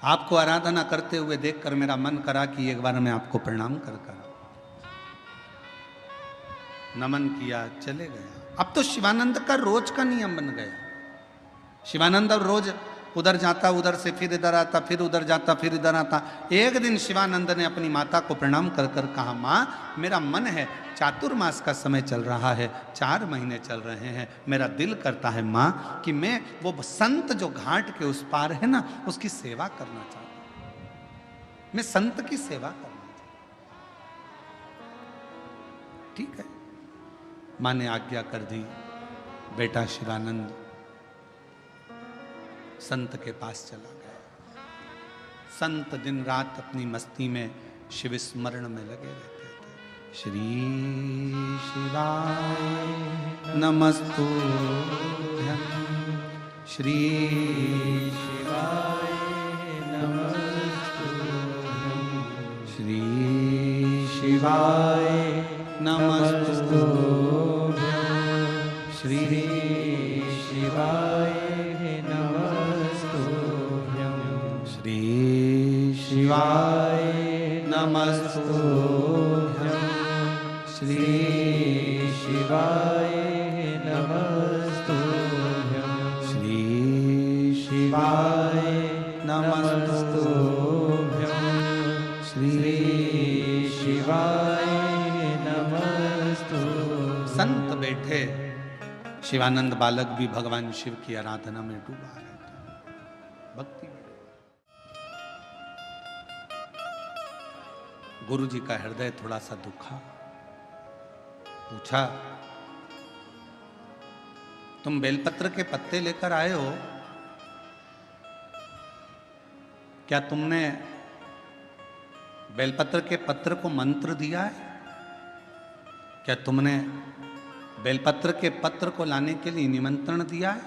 S2: आपको आराधना करते हुए देखकर मेरा मन करा कि एक बार मैं आपको प्रणाम कर नमन किया, चले गया। अब तो शिवानंद का रोज का नियम बन गया। शिवानंद अब रोज उधर जाता, उधर से फिर इधर आता, फिर उधर जाता, फिर इधर आता। एक दिन शिवानंद ने अपनी माता को प्रणाम कर कहा, माँ मेरा मन है, चातुर्मास का समय चल रहा है, 4 महीने चल रहे हैं, मेरा दिल करता है माँ कि मैं वो संत जो घाट के उस पार है ना, उसकी सेवा करना चाहता हूँ, मैं संत की सेवा करना चाहता हूँ। ठीक है, माँ ने आज्ञा कर दी। बेटा शिवानंद संत के पास चला गया। संत दिन रात अपनी मस्ती में शिव स्मरण में लगे रहते थे। श्री शिवाय नमस्तुभ्यं, श्री शिवाय नमस्तुभ्यं, श्री शिवाय नमस्तुभ्यं, श्री शिवाय श्री शिवाय नमस्तुभ्यं, श्री शिवाय नमस्तुभ्यं, श्री शिवाय नमस्तुभ्यं, श्री शिवाय नमस्तुभ्यं। संत बैठे, शिवानंद बालक भी भगवान शिव की आराधना में डूबा रहता, भक्ति में। गुरु जी का हृदय थोड़ा सा दुखा, पूछा तुम बेलपत्र के पत्ते लेकर आए हो, क्या तुमने बेलपत्र के पत्र को मंत्र दिया है? क्या तुमने बेलपत्र के पत्र को लाने के लिए निमंत्रण दिया है?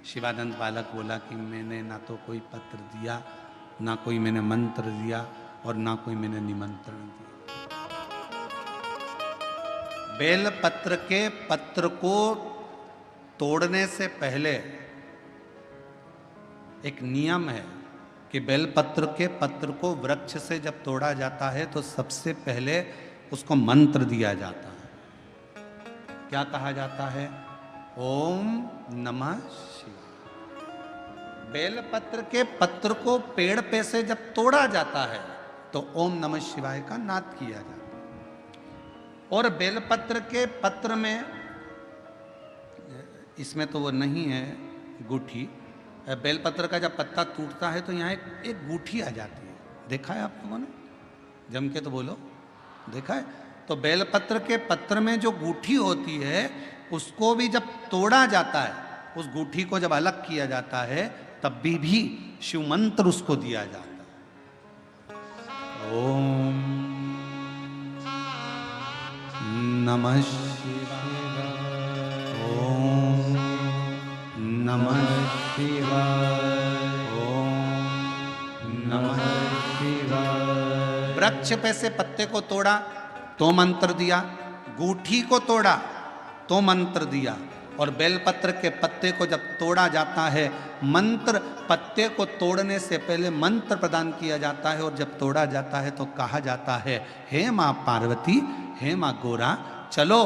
S2: शिवानंद बालक बोला कि मैंने ना तो कोई पत्र दिया, ना कोई मैंने मंत्र दिया, और ना कोई मैंने निमंत्रण दिया। बेलपत्र के पत्र को तोड़ने से पहले एक नियम है कि बेलपत्र के पत्र को वृक्ष से जब तोड़ा जाता है तो सबसे पहले उसको मंत्र दिया जाता है। क्या कहा जाता है? ओम नमः शिवाय। बेलपत्र के पत्र को पेड़ पे से जब तोड़ा जाता है तो ओम नमः शिवाय का नाद किया जाता है। और बेलपत्र के पत्र में, इसमें तो वो नहीं है गूठी, बेलपत्र का जब पत्ता टूटता है तो यहाँ एक गूठी आ जाती है। देखा है आप लोगों ने? जम के तो बोलो, देखा है? तो बेलपत्र के पत्र में जो गूठी होती है उसको भी जब तोड़ा जाता है, उस गूठी को जब अलग किया जाता है तब भी शिव मंत्र उसको दिया जाता है। ओम नमः शिवाय, ओम नमः शिवाय, ओम नमः शिवाय। वृक्ष पे से पत्ते को तोड़ा तो मंत्र दिया, गूठी को तोड़ा तो मंत्र दिया, और बेलपत्र के पत्ते को जब तोड़ा जाता है, मंत्र, पत्ते को तोड़ने से पहले मंत्र प्रदान किया जाता है, और जब तोड़ा जाता है तो कहा जाता है, हे माँ पार्वती, हे माँ गोरा, चलो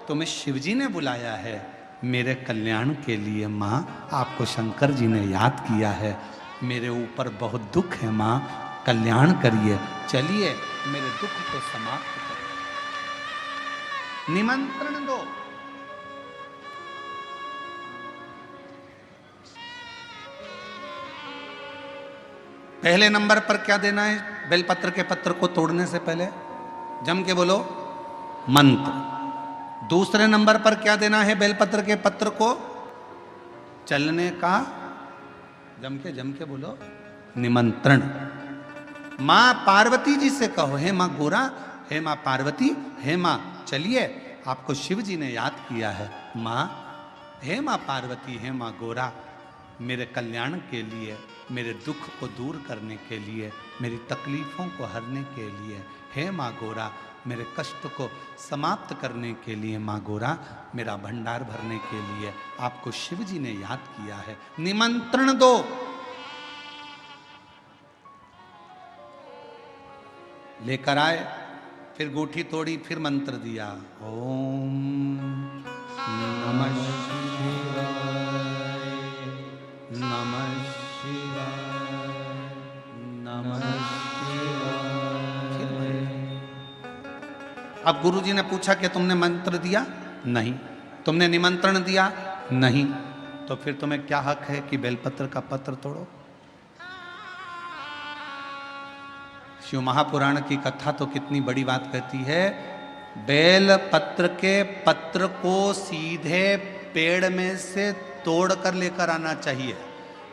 S2: तुम्हें शिवजी ने बुलाया है मेरे कल्याण के लिए। माँ, आपको शंकर जी ने याद किया है, मेरे ऊपर बहुत दुख है माँ, कल्याण करिए, चलिए मेरे दुख को समाप्त करिए, निमंत्रण दो। पहले नंबर पर क्या देना है बेलपत्र के पत्र को तोड़ने से पहले? जम के बोलो, मंत्र। दूसरे नंबर पर क्या देना है बेलपत्र के पत्र को चलने का? जम के बोलो, निमंत्रण। मां पार्वती जी से कहो, हे मां गोरा, हे मां पार्वती, हे मां चलिए, आपको शिव जी ने याद किया है। मां, हे मां पार्वती, हे मां गोरा, मेरे कल्याण के लिए, मेरे दुख को दूर करने के लिए, मेरी तकलीफों को हरने के लिए, हे माँ गोरा, मेरे कष्ट को समाप्त करने के लिए, माँ गोरा, मेरा भंडार भरने के लिए आपको शिव जी ने याद किया है, निमंत्रण दो। लेकर आए, फिर गूठी तोड़ी, फिर मंत्र दिया, ओम नमः शिवाय, नमः शिवाय, नमः शिवाय। अब गुरुजी ने पूछा कि तुमने मंत्र दिया? नहीं। तुमने निमंत्रण दिया? नहीं। तो फिर तुम्हें क्या हक है कि बेलपत्र का पत्र तोड़ो? शिव महापुराण की कथा तो कितनी बड़ी बात कहती है, बेल पत्र के पत्र को सीधे पेड़ में से तोड़ कर लेकर आना चाहिए।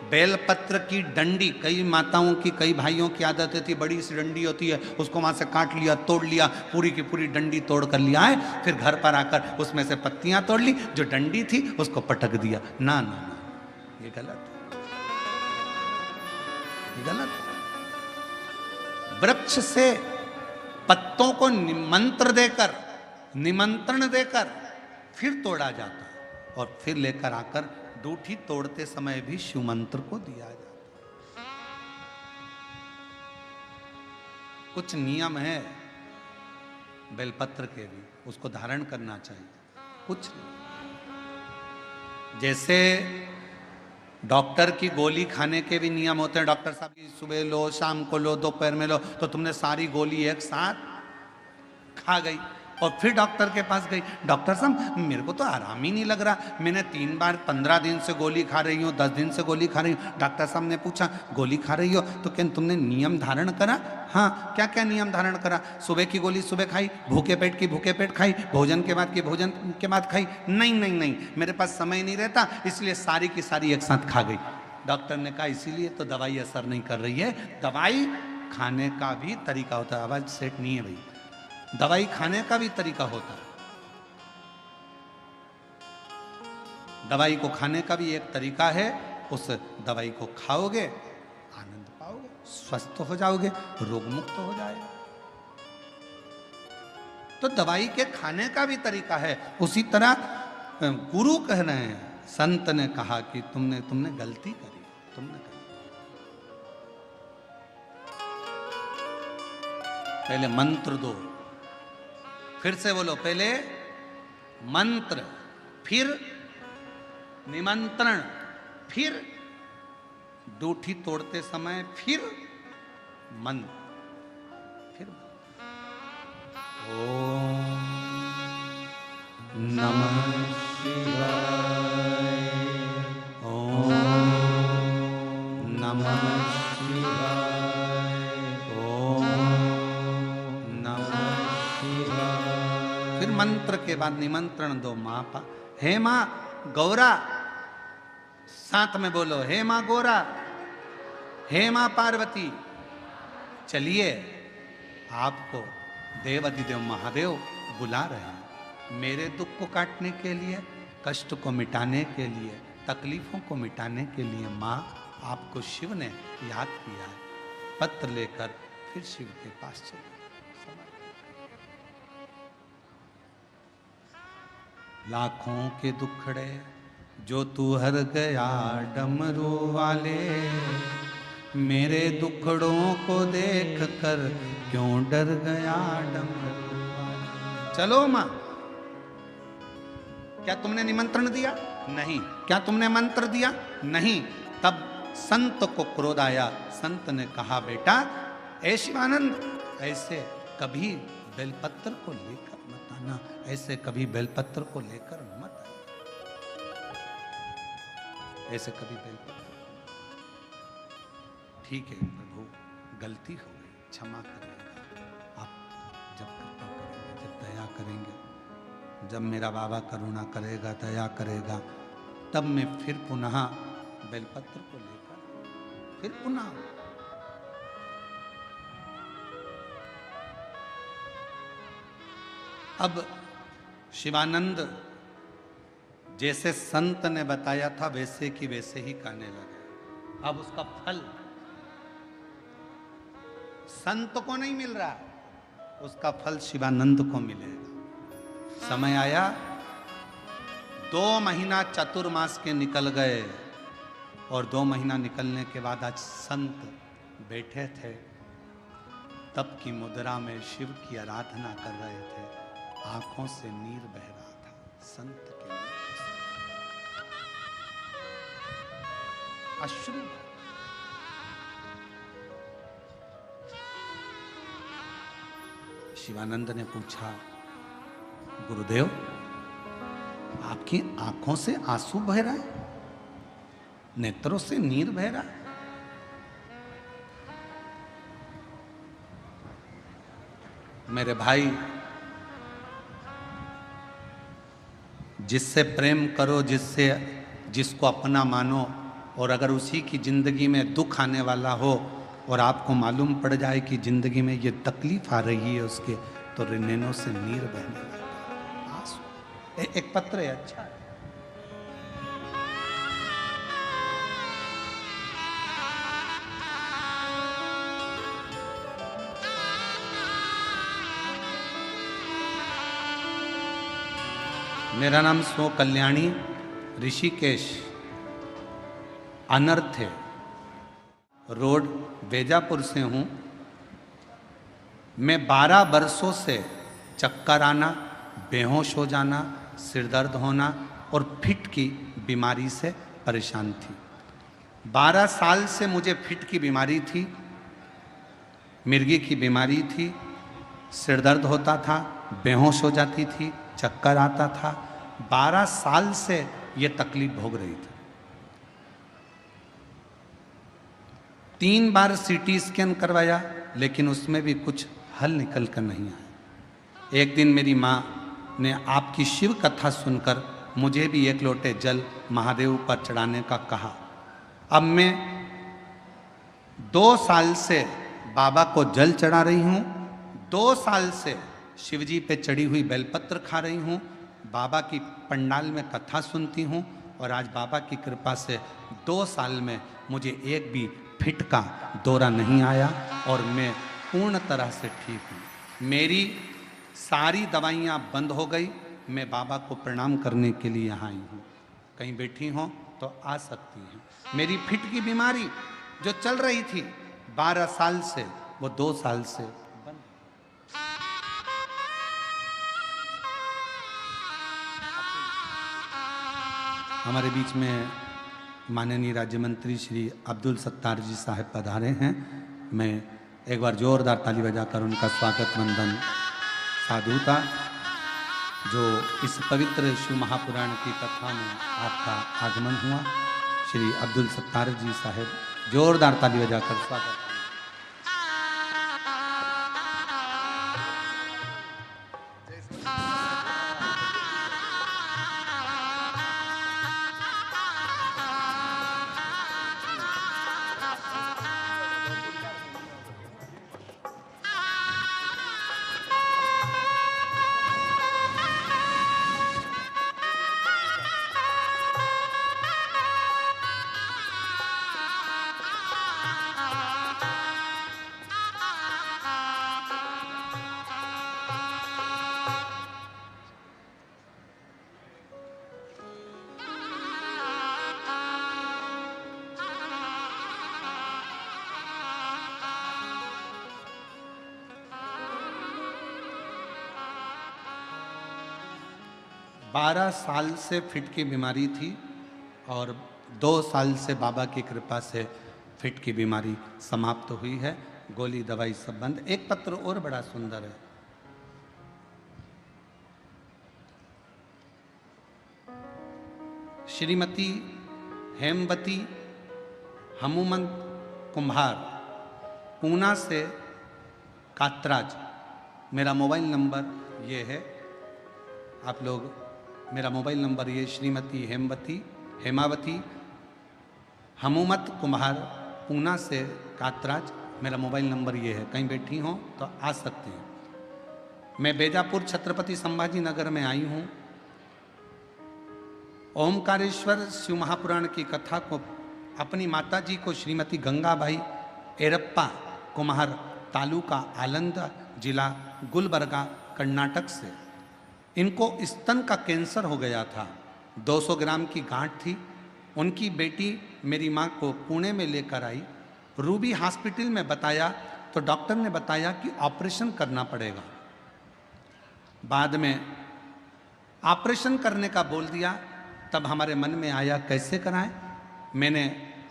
S2: बेलपत्र की डंडी, कई माताओं की, कई भाइयों की आदत होती है, बड़ी सी डंडी होती है, उसको वहां से काट लिया, तोड़ लिया, पूरी की पूरी डंडी तोड़ कर लिया है, फिर घर पर आकर उसमें से पत्तियां तोड़ ली, जो डंडी थी उसको पटक दिया। ना ना ना, ये गलत, ये गलत। वृक्ष से पत्तों को निमंत्रण देकर फिर तोड़ा जाता है, और फिर लेकर आकर दूठी तोड़ते समय भी शिव मंत्र को दिया जाता है। कुछ नियम है बेलपत्र के भी, उसको धारण करना चाहिए। कुछ जैसे डॉक्टर की गोली खाने के भी नियम होते हैं। डॉक्टर साहब की सुबह लो, शाम को लो, दोपहर में लो, तो तुमने सारी गोली एक साथ खा गई और फिर डॉक्टर के पास गई, डॉक्टर साहब मेरे को तो आराम ही नहीं लग रहा, मैंने 3 बार 15 दिन से गोली खा रही हूँ, 10 दिन से गोली खा रही हूँ। डॉक्टर साहब ने पूछा गोली खा रही हो तो क्या तुमने नियम धारण करा? हाँ, क्या क्या नियम धारण करा? सुबह की गोली सुबह खाई, भूखे पेट की भूखे पेट खाई, भोजन के बाद की भोजन के बाद खाई? नहीं नहीं नहीं, मेरे पास समय नहीं रहता, इसलिए सारी की सारी एक साथ खा गई। डॉक्टर ने कहा इसीलिए तो दवाई असर नहीं कर रही है। दवाई खाने का भी तरीका होता है। आवाज सेट नहीं है भाई। दवाई खाने का भी तरीका होता है। दवाई को खाने का भी एक तरीका है। उस दवाई को खाओगे, आनंद पाओगे, स्वस्थ हो जाओगे, रोग मुक्त हो जाएगा। तो दवाई के खाने का भी तरीका है। उसी तरह गुरु कह रहे हैं, संत ने कहा कि तुमने गलती करी, तुमने करी। पहले मंत्र दो, फिर से बोलो, पहले मंत्र, फिर निमंत्रण, फिर दूठी तोड़ते समय, फिर मंत्र, फिर ओम नमः शिवाय, ओम नमः शिवाय, ओम नमः शिवाय। फिर मंत्र के बाद निमंत्रण दो। माँ पा, हे माँ गौरा, साथ में बोलो, हे माँ गौरा, हे माँ पार्वती, चलिए आपको देवाधिदेव महादेव बुला रहे हैं मेरे दुख को काटने के लिए, कष्ट को मिटाने के लिए, तकलीफों को मिटाने के लिए। माँ आपको शिव ने याद किया है। पत्र लेकर फिर शिव के पास चले। लाखों के दुखड़े जो तू हर गया डमरू वाले, मेरे दुखड़ों को देख कर क्यों डर गया डमरू वाले। चलो माँ, क्या तुमने निमंत्रण दिया? नहीं। क्या तुमने मंत्र दिया? नहीं। तब संत को क्रोध आया। संत ने कहा, बेटा ऐ शिवानंद, ऐसे कभी बेलपत्र को लेकर मत आना, ऐसे कभी बेलपत्र को लेकर मत आना, ऐसे कभी बेलपत्र। ठीक है प्रभु, गलती हो गई, क्षमा करिएगा। आप जब कृपा करेंगे, जब दया करेंगे, जब मेरा बाबा करुणा करेगा, दया करेगा, तब मैं फिर पुनः बेलपत्र को लेकर फिर पुनः। अब शिवानंद जैसे संत ने बताया था वैसे की वैसे ही करने लगे। अब उसका फल संत को नहीं मिल रहा, उसका फल शिवानंद को मिलेगा। समय आया, 2 महीना चतुर्मास के निकल गए और 2 महीना निकलने के बाद आज संत बैठे थे, तप की मुद्रा में शिव की आराधना कर रहे थे। आंखों से नीर बह रहा था संत के, अश्रु। शिवानंद ने पूछा, गुरुदेव आपकी आंखों से आंसू बह रहा है, नेत्रों से नीर बह रहा है? मेरे भाई, जिससे प्रेम करो, जिसको अपना मानो, और अगर उसी की जिंदगी में दुख आने वाला हो और आपको मालूम पड़ जाए कि जिंदगी में ये तकलीफ आ रही है उसके, तो नैनों से नीर बहने लगता, आंसू। एक पत्र है, अच्छा है। मेरा नाम स्व कल्याणी, ऋषिकेश, अनर्थ है, रोड बेजापुर से हूँ। मैं 12 वर्षों से चक्कर आना, बेहोश हो जाना, सिर दर्द होना और फिट की बीमारी से परेशान थी। 12 साल से मुझे फिट की बीमारी थी, मिर्गी की बीमारी थी, सिर दर्द होता था, बेहोश हो जाती थी, चक्कर आता था। 12 साल से ये तकलीफ भोग रही थी। 3 बार सीटी स्कैन करवाया, लेकिन उसमें भी कुछ हल निकल कर नहीं आया। एक दिन मेरी माँ ने आपकी शिव कथा सुनकर मुझे भी 1 लोटे जल महादेव पर चढ़ाने का कहा। अब मैं 2 साल से बाबा को जल चढ़ा रही हूँ, 2 साल से शिवजी पे चढ़ी हुई बेलपत्र खा रही हूँ, बाबा की पंडाल में कथा सुनती हूँ, और आज बाबा की कृपा से 2 साल में मुझे एक भी फिट का दौरा नहीं आया और मैं पूर्ण तरह से ठीक हूँ। मेरी सारी दवाइयाँ बंद हो गई। मैं बाबा को प्रणाम करने के लिए यहाँ आई हूँ। कहीं बैठी हो तो आ सकती हैं। मेरी फिट की बीमारी जो चल रही थी 12 साल से, वो 2 साल से बंद। हमारे बीच में माननीय राज्य मंत्री श्री अब्दुल सत्तार जी साहब पधारे हैं। मैं एक बार जोरदार ताली बजाकर उनका स्वागत वंदन साधुता, जो इस पवित्र शिव महापुराण की कथा में आपका आगमन हुआ। श्री अब्दुल सत्तार जी साहब, जोरदार ताली बजाकर स्वागत। बारह साल से फिट की बीमारी थी और 2 साल से बाबा की कृपा से फिट की बीमारी समाप्त हुई है। गोली दवाई सब बंद। एक पत्र और बड़ा सुंदर है। श्रीमती हेमवती हनुमंत कुम्हार, पूना से कातराज। मेरा मोबाइल नंबर ये है, आप लोग मेरा मोबाइल नंबर ये, श्रीमती हेमावती हनुमत कुम्हार, पूना से कातराज। मेरा मोबाइल नंबर ये है, कहीं बैठी हो तो आ सकते हैं। मैं बेजापुर छत्रपति संभाजी नगर में आई हूँ। ओमकारेश्वर शिव महापुराण की कथा को अपनी माता जी को श्रीमती गंगाबाई एरप्पा कुम्हार, तालुका आलंद, जिला गुलबर्गा, कर्नाटक से, इनको स्तन का कैंसर हो गया था। 200 ग्राम की गांठ थी। उनकी बेटी मेरी माँ को पुणे में लेकर आई। रूबी हॉस्पिटल में बताया तो डॉक्टर ने बताया कि ऑपरेशन करना पड़ेगा। बाद में ऑपरेशन करने का बोल दिया। तब हमारे मन में आया कैसे कराएं। मैंने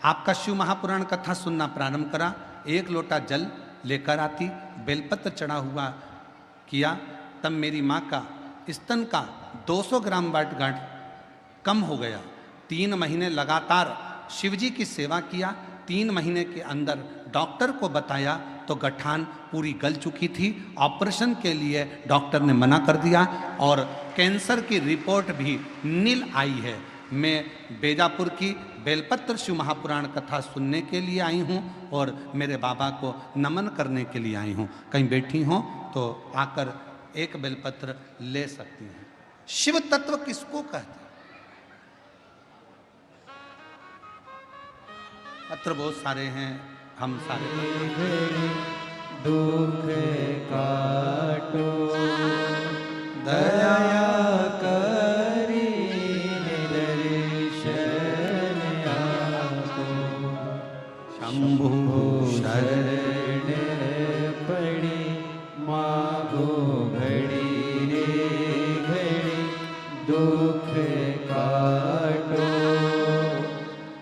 S2: आपका शिव महापुराण कथा सुनना प्रारंभ करा। 1 लोटा जल लेकर आती, बेलपत्र चढ़ा हुआ किया। तब मेरी माँ का स्तन का 200 ग्राम गांठ कम हो गया। 3 महीने लगातार शिवजी की सेवा किया। 3 महीने के अंदर डॉक्टर को बताया तो गठान पूरी गल चुकी थी। ऑपरेशन के लिए डॉक्टर ने मना कर दिया और कैंसर की रिपोर्ट भी नील आई है। मैं बेजापुर की बेलपत्र शिव महापुराण कथा सुनने के लिए आई हूँ और मेरे बाबा को नमन करने के लिए आई हूँ। कहीं बैठी हो तो आकर एक बेलपत्र ले सकती हैं। शिव तत्व किसको कहते हैं? पत्र बहुत सारे हैं, हम सारे
S1: दुख काटो दया करी दर्शन आपको,
S2: शंभु
S1: शरण पड़ी मागो घड़ी रे घड़ी, दुख काटो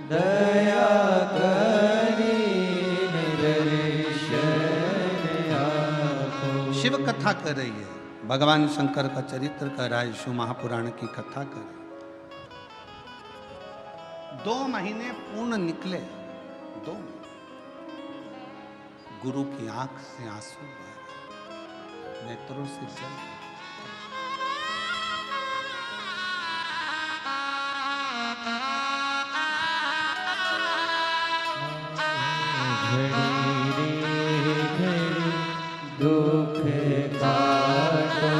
S1: दया करी दर्शन आपको।
S2: शिव कथा कर रही है, भगवान शंकर का चरित्र कर रहा है, शिव महापुराण की कथा कर रही है। 2 महीने पूर्ण निकले। 2 गुरु की आंख से आंसू बह रहे, नेत्रों से जल।
S1: घड़ी रे घड़ी दुख काटो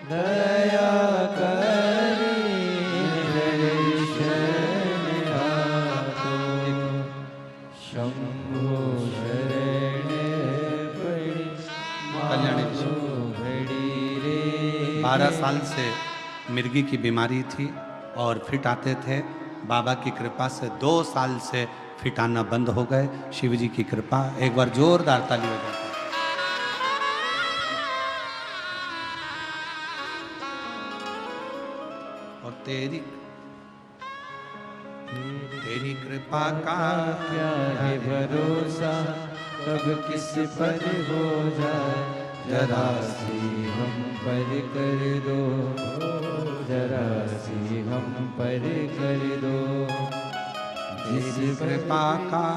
S1: दया करी दर्शन आपको, शंभो शरण पड़ी मागो घड़ी रे।
S2: 12 साल से मिर्गी की बीमारी थी और फिट आते थे। बाबा की कृपा से 2 साल से फिट आना बंद हो गए। शिव जी की कृपा। एक बार जोरदार ताली बजाते हैं। और तेरी तेरी कृपा का
S1: क्या है भरोसा, कब किस पर हो जाए, जरा सी हम पर कर दो, जरा सी हम पर कर दो। जिस
S2: कृपा का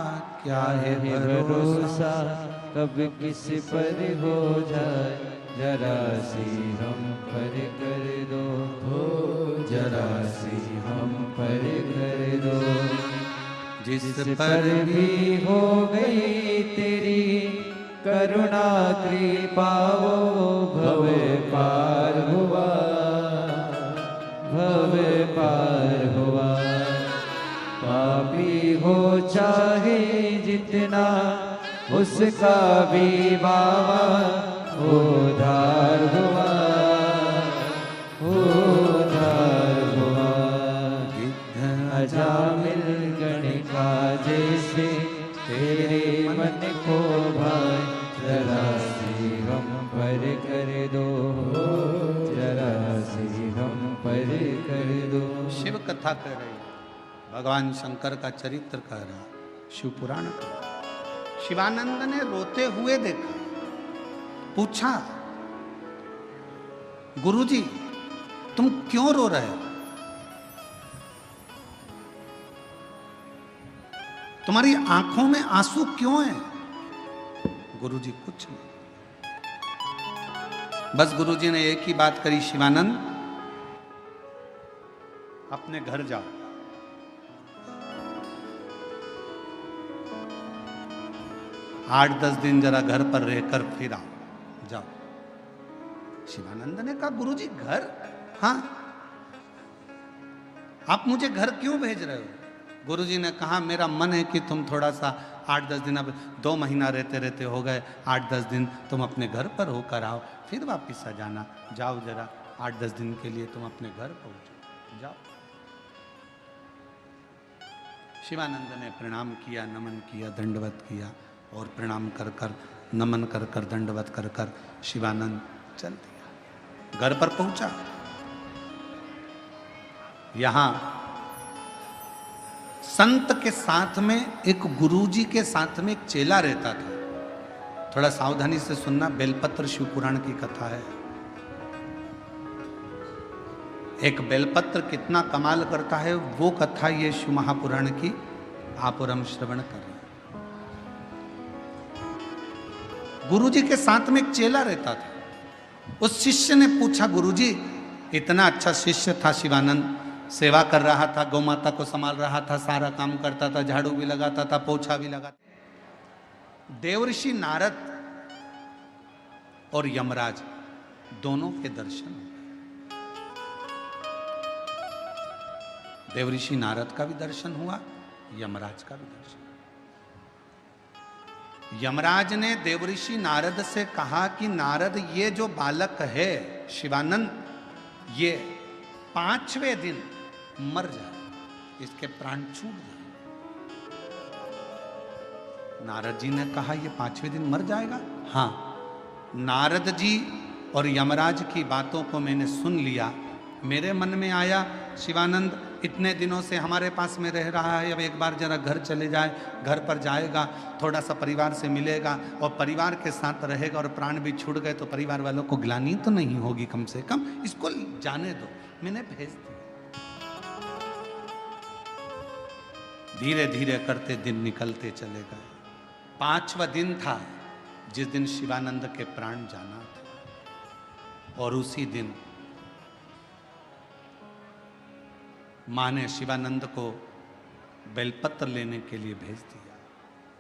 S2: क्या है
S1: भरोसा, कब किस पर हो जाए, जरा सी हम पर कर दो, जरा सी हम पर कर दो।
S2: जिस
S1: पर भी हो गई तेरी करुणा कृपा, वो भव पार हुआ, भव पार हुआ। पापी हो चाहे जितना, उसका भी बाबा उद्धार हुआ, उद्धार हुआ। अजामिल गणिका जैसे तेरे मन को भाए, जरा सी हम पर कर दो, जरा सी हम पर कर दो।
S2: शिव कथा कह रही, भगवान शंकर का चरित्र कह रहा, शिव पुराण कह रहा। शिवानंद ने रोते हुए देखा, पूछा गुरुजी तुम क्यों रो रहे हो, तुम्हारी आंखों में आंसू क्यों हैं? गुरुजी कुछ नहीं, बस गुरुजी ने एक ही बात करी, शिवानंद अपने घर जाओ, 8-10 दिन जरा घर पर रहकर फिर आओ, जाओ। शिवानंद ने कहा गुरुजी घर, हाँ आप मुझे घर क्यों भेज रहे हो? गुरुजी ने कहा मेरा मन है कि तुम थोड़ा सा 8-10 दिन, अब 2 महीना रहते रहते हो गए, 8-10 दिन तुम अपने घर पर होकर आओ, फिर वापिस आ जाना। जाओ जरा 8-10 दिन के लिए तुम अपने घर पहुंचो, जाओ। शिवानंद ने प्रणाम किया, नमन किया, दंडवत किया, और प्रणाम कर कर, नमन कर कर, दंडवत कर कर शिवानंद चल दिया, घर पर पहुंचा। यहां संत के साथ में एक गुरुजी के साथ में एक चेला रहता था। थोड़ा सावधानी से सुनना, बेलपत्र शिव पुराण की कथा है। एक बेलपत्र कितना कमाल करता है, वो कथा ये शिव महापुराण की आप और हम श्रवण कर रहे हैं। गुरुजी के साथ में एक चेला रहता था। उस शिष्य ने पूछा, गुरुजी इतना अच्छा शिष्य था शिवानंद, सेवा कर रहा था, गौ माता को संभाल रहा था, सारा काम करता था, झाड़ू भी लगाता था, पोछा भी लगाता। देवर्षि नारद और यमराज दोनों के दर्शन हुए। देवर्षि नारद का भी दर्शन हुआ, यमराज का भी दर्शन। यमराज ने देवर्षि नारद से कहा कि नारद ये जो बालक है शिवानंद, ये 5वें दिन मर जाए, इसके प्राण छूट जाए। नारद जी ने कहा ये 5वें दिन मर जाएगा? हाँ। नारद जी और यमराज की बातों को मैंने सुन लिया। मेरे मन में आया शिवानंद इतने दिनों से हमारे पास में रह रहा है, अब एक बार जरा घर चले जाए, घर पर जाएगा, थोड़ा सा परिवार से मिलेगा और परिवार के साथ रहेगा, और प्राण भी छूट गए तो परिवार वालों को ग्लानि तो नहीं होगी, कम से कम इसको जाने दो। मैंने भेज दिया। धीरे धीरे करते दिन निकलते चले गए। 5वां दिन था जिस दिन शिवानंद के प्राण जाना था, और उसी दिन माँ ने शिवानंद को बेलपत्र लेने के लिए भेज दिया।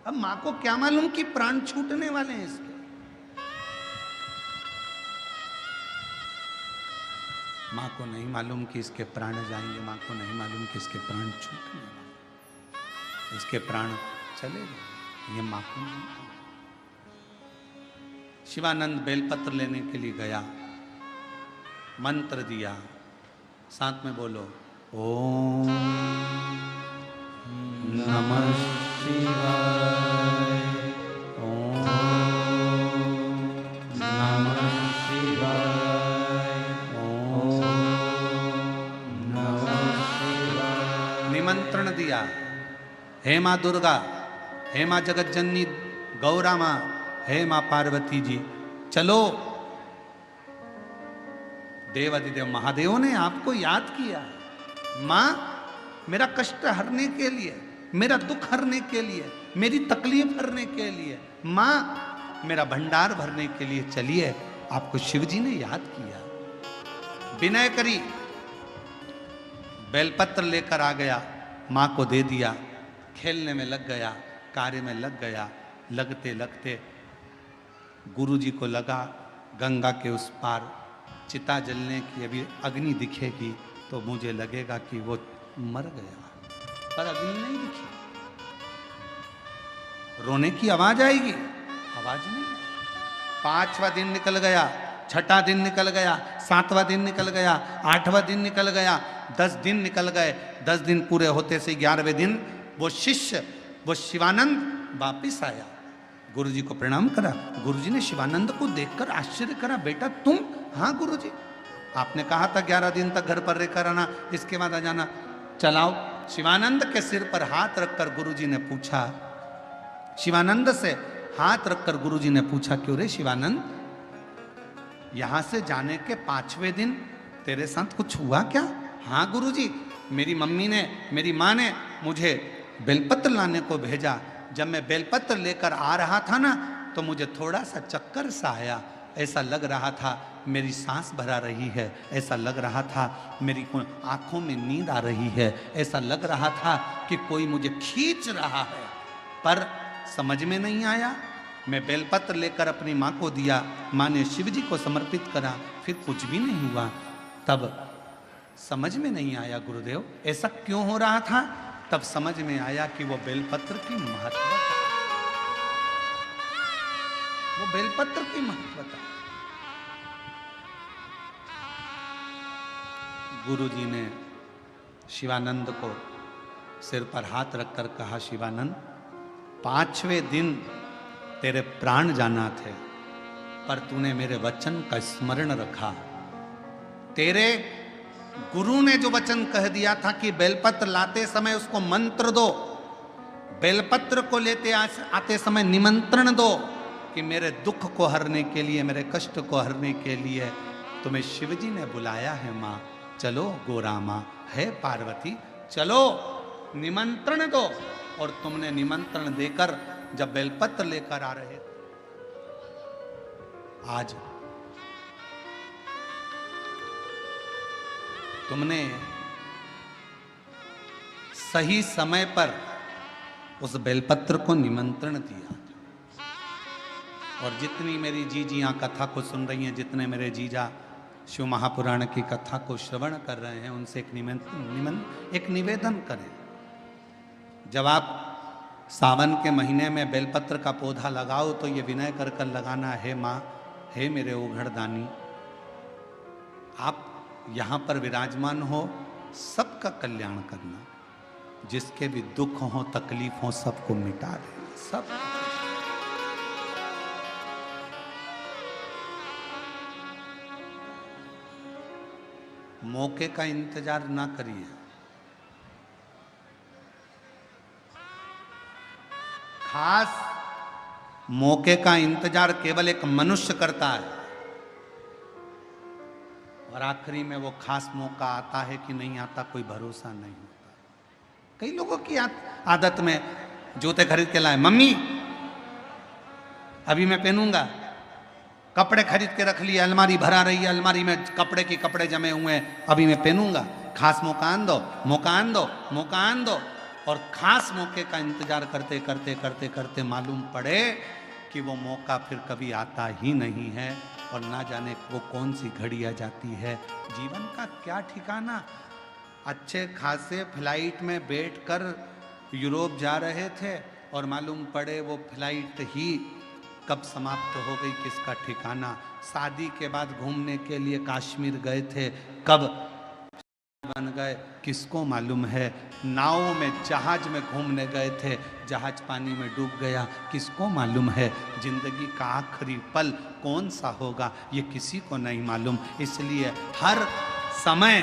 S2: अब माँ को क्या मालूम कि प्राण छूटने वाले हैं इसके। माँ को नहीं मालूम कि इसके प्राण जाएंगे, माँ को नहीं मालूम कि इसके प्राण छूटने वाले, इसके प्राण चले गए, ये माँ को नहीं मालूम। शिवानंद बेलपत्र लेने के लिए गया, मंत्र दिया, साथ में बोलो ओम नमः शिवाय, ओम नमः शिवाय, ओम नमः शिवाय। निमंत्रण दिया, हे माँ दुर्गा, हे माँ जगत जननी गौरा माँ, हे माँ पार्वती जी चलो। देवाधिदेव महादेव ने आपको याद किया। माँ मेरा कष्ट हरने के लिए, मेरा दुख हरने के लिए, मेरी तकलीफ हरने के लिए, माँ मेरा भंडार भरने के लिए चलिए। आपको शिव जी ने याद किया। विनय करी, बेलपत्र लेकर आ गया, माँ को दे दिया, खेलने में लग गया, कार्य में लग गया। लगते लगते गुरुजी को लगा गंगा के उस पार चिता जलने की अभी अग्नि दिखेगी तो मुझे लगेगा कि वो मर गया, पर अग्नि नहीं दिखी। रोने की आवाज आएगी, आवाज नहीं। 5वां दिन निकल गया, 6ठा दिन निकल गया, 7वां दिन निकल गया, 8वां दिन निकल गया, 10 दिन निकल गए। 10 दिन पूरे होते से 11वें दिन वो शिष्य, वो शिवानंद वापिस आया। गुरुजी को प्रणाम करा। गुरुजी ने शिवानंद को देखकर आश्चर्य करा, बेटा तुम? हाँ गुरुजी, आपने कहा था 11 दिन तक घर पर रहकर आना, इसके बाद आ जाना। चलाओ। शिवानंद के सिर पर हाथ रखकर गुरुजी ने पूछा, शिवानंद से हाथ रखकर गुरुजी ने पूछा, क्यों रे शिवानंद, यहां से जाने के 5वें दिन तेरे साथ कुछ हुआ क्या? हाँ गुरुजी, मेरी मम्मी ने, मेरी माँ ने मुझे बेलपत्र लाने को भेजा। जब मैं बेलपत्र लेकर आ रहा था ना तो मुझे थोड़ा सा चक्कर सा आया। ऐसा लग रहा था मेरी सांस भरा रही है, ऐसा लग रहा था मेरी आंखों में नींद आ रही है, ऐसा लग रहा था कि कोई मुझे खींच रहा है, पर समझ में नहीं आया। मैं बेलपत्र लेकर अपनी माँ को दिया, माँ ने शिव जी को समर्पित करा, फिर कुछ भी नहीं हुआ। तब समझ में नहीं आया गुरुदेव ऐसा क्यों हो रहा था। तब समझ में आया कि वो बेलपत्र की महत्वता, वो बेलपत्र की महत्वता। गुरुजी ने शिवानंद को सिर पर हाथ रखकर कहा, शिवानंद 5वें दिन तेरे प्राण जाना थे, पर तूने मेरे वचन का स्मरण रखा। तेरे गुरु ने जो वचन कह दिया था कि बेलपत्र लाते समय उसको मंत्र दो, बेलपत्र को लेते आते समय निमंत्रण दो कि मेरे दुख को हरने के लिए, मेरे कष्ट को हरने के लिए तुम्हें शिवजी ने बुलाया है। माँ चलो, गोरा माँ है पार्वती, चलो निमंत्रण दो। और तुमने निमंत्रण देकर जब बेलपत्र लेकर आ रहे, आज तुमने सही समय पर उस बेलपत्र को निमंत्रण दिया। और जितनी मेरी जीजियां कथा को सुन रही हैं, जितने मेरे जीजा शिव महापुराण की कथा को श्रवण कर रहे हैं, उनसे एक निवेदन करें। जब आप सावन के महीने में बेलपत्र का पौधा लगाओ तो ये विनय कर कर लगाना, हे माँ, हे मेरे ओघड़दानी, आप यहाँ पर विराजमान हो, सबका कल्याण करना, जिसके भी दुख हो तकलीफ हो सबको मिटा देना। सब मौके का इंतजार ना करिए। खास मौके का इंतजार केवल एक मनुष्य करता है, और आखिरी में वो खास मौका आता है कि नहीं आता कोई भरोसा नहीं होता। कई लोगों की आदत में जूते खरीद के लाए, मम्मी अभी मैं पहनूंगा, कपड़े खरीद के रख लिए, अलमारी भरा रही है, अलमारी में कपड़े जमे हुए हैं, अभी मैं पहनूंगा, खास मौका आन दो, मौका आन दो, मौका आन दो। और खास मौके का इंतजार करते करते करते करते मालूम पड़े कि वो मौका फिर कभी आता ही नहीं है, और ना जाने वो कौन सी घड़ी आ जाती है। जीवन का क्या ठिकाना। अच्छे खासे फ्लाइट में बैठकर यूरोप जा रहे थे और मालूम पड़े वो फ्लाइट ही कब समाप्त हो गई, किसका ठिकाना। शादी के बाद घूमने के लिए कश्मीर गए थे, कब बन गए किसको मालूम है। नाव में, जहाज में घूमने गए थे, जहाज पानी में डूब गया, किसको मालूम है। जिंदगी का आखिरी पल कौन सा होगा ये किसी को नहीं मालूम। इसलिए हर समय,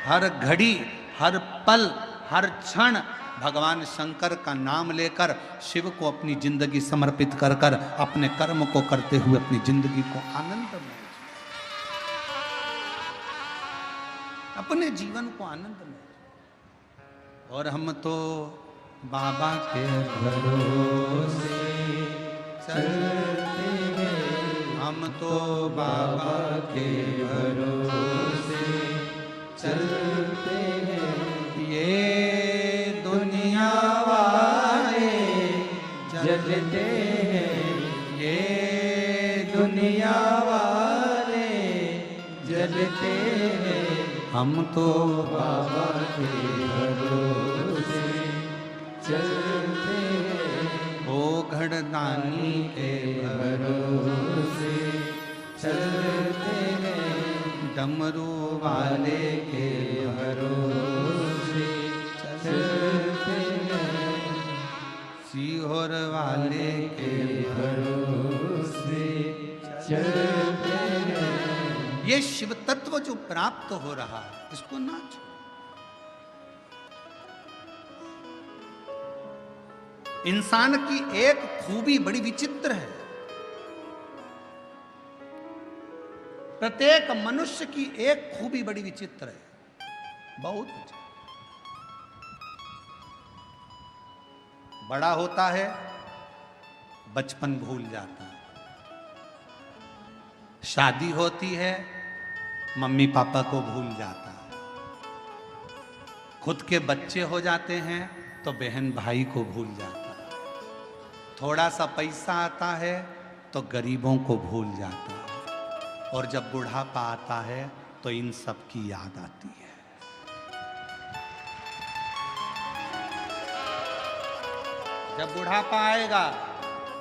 S2: हर घड़ी, हर पल, हर क्षण भगवान शंकर का नाम लेकर शिव को अपनी जिंदगी समर्पित कर कर अपने कर्म को करते हुए अपनी जिंदगी को आनंदमय, अपने जीवन को आनंदमय। और हम तो बाबा के भरोसे चलते हैं, हम तो बाबा के भरोसे चलते हैं। ये दुनिया वाले जलते हैं, ये दुनिया वाले जलते हैं, हम तो बाबा के भरोसे चलते हैं। ओ घड़दानी के भरोसे चलते हैं, डमरू वाले के भरोसे चलते हैं, सीहोर वाले के भरोसे चलते हैं। ये शिव तत्व जो प्राप्त हो रहा है, इसको ना छोड़ो। इंसान की एक खूबी बड़ी विचित्र है। प्रत्येक मनुष्य की एक खूबी बड़ी विचित्र है, बहुत विचित्र। बड़ा होता है, बचपन भूल जाता है। शादी होती है, मम्मी पापा को भूल जाता है। खुद के बच्चे हो जाते हैं तो बहन भाई को भूल जाता है। थोड़ा सा पैसा आता है तो गरीबों को भूल जाता है। और जब बुढ़ापा आता है तो इन सब की याद आती है। जब बुढ़ापा आएगा,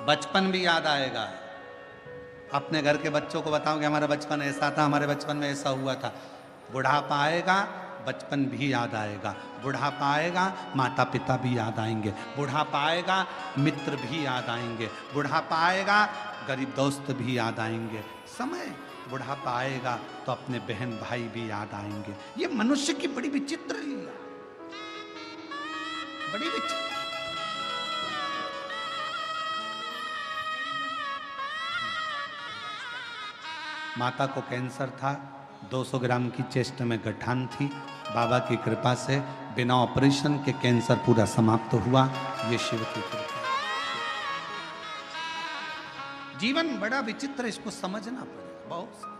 S2: बचपन भी याद आएगा। अपने घर के बच्चों को बताओ कि हमारा बचपन ऐसा था, हमारे बचपन में ऐसा हुआ था। बुढ़ापा आएगा, बचपन भी याद आएगा। बुढ़ापा आएगा, माता पिता भी याद आएंगे। बुढ़ापा आएगा, मित्र भी याद आएंगे। बुढ़ापा आएगा, गरीब दोस्त भी याद आएंगे। समय बुढ़ापा आएगा तो अपने बहन भाई भी याद आएंगे। ये मनुष्य की बड़ी विचित्र लीला, बड़ी विचित्र। माता को कैंसर था, 200 ग्राम की चेस्ट में गठान थी। बाबा की कृपा से बिना ऑपरेशन के कैंसर पूरा समाप्त हुआ। ये शिव की कृपा। जीवन बड़ा विचित्र, इसको समझना पड़ेगा बहुत।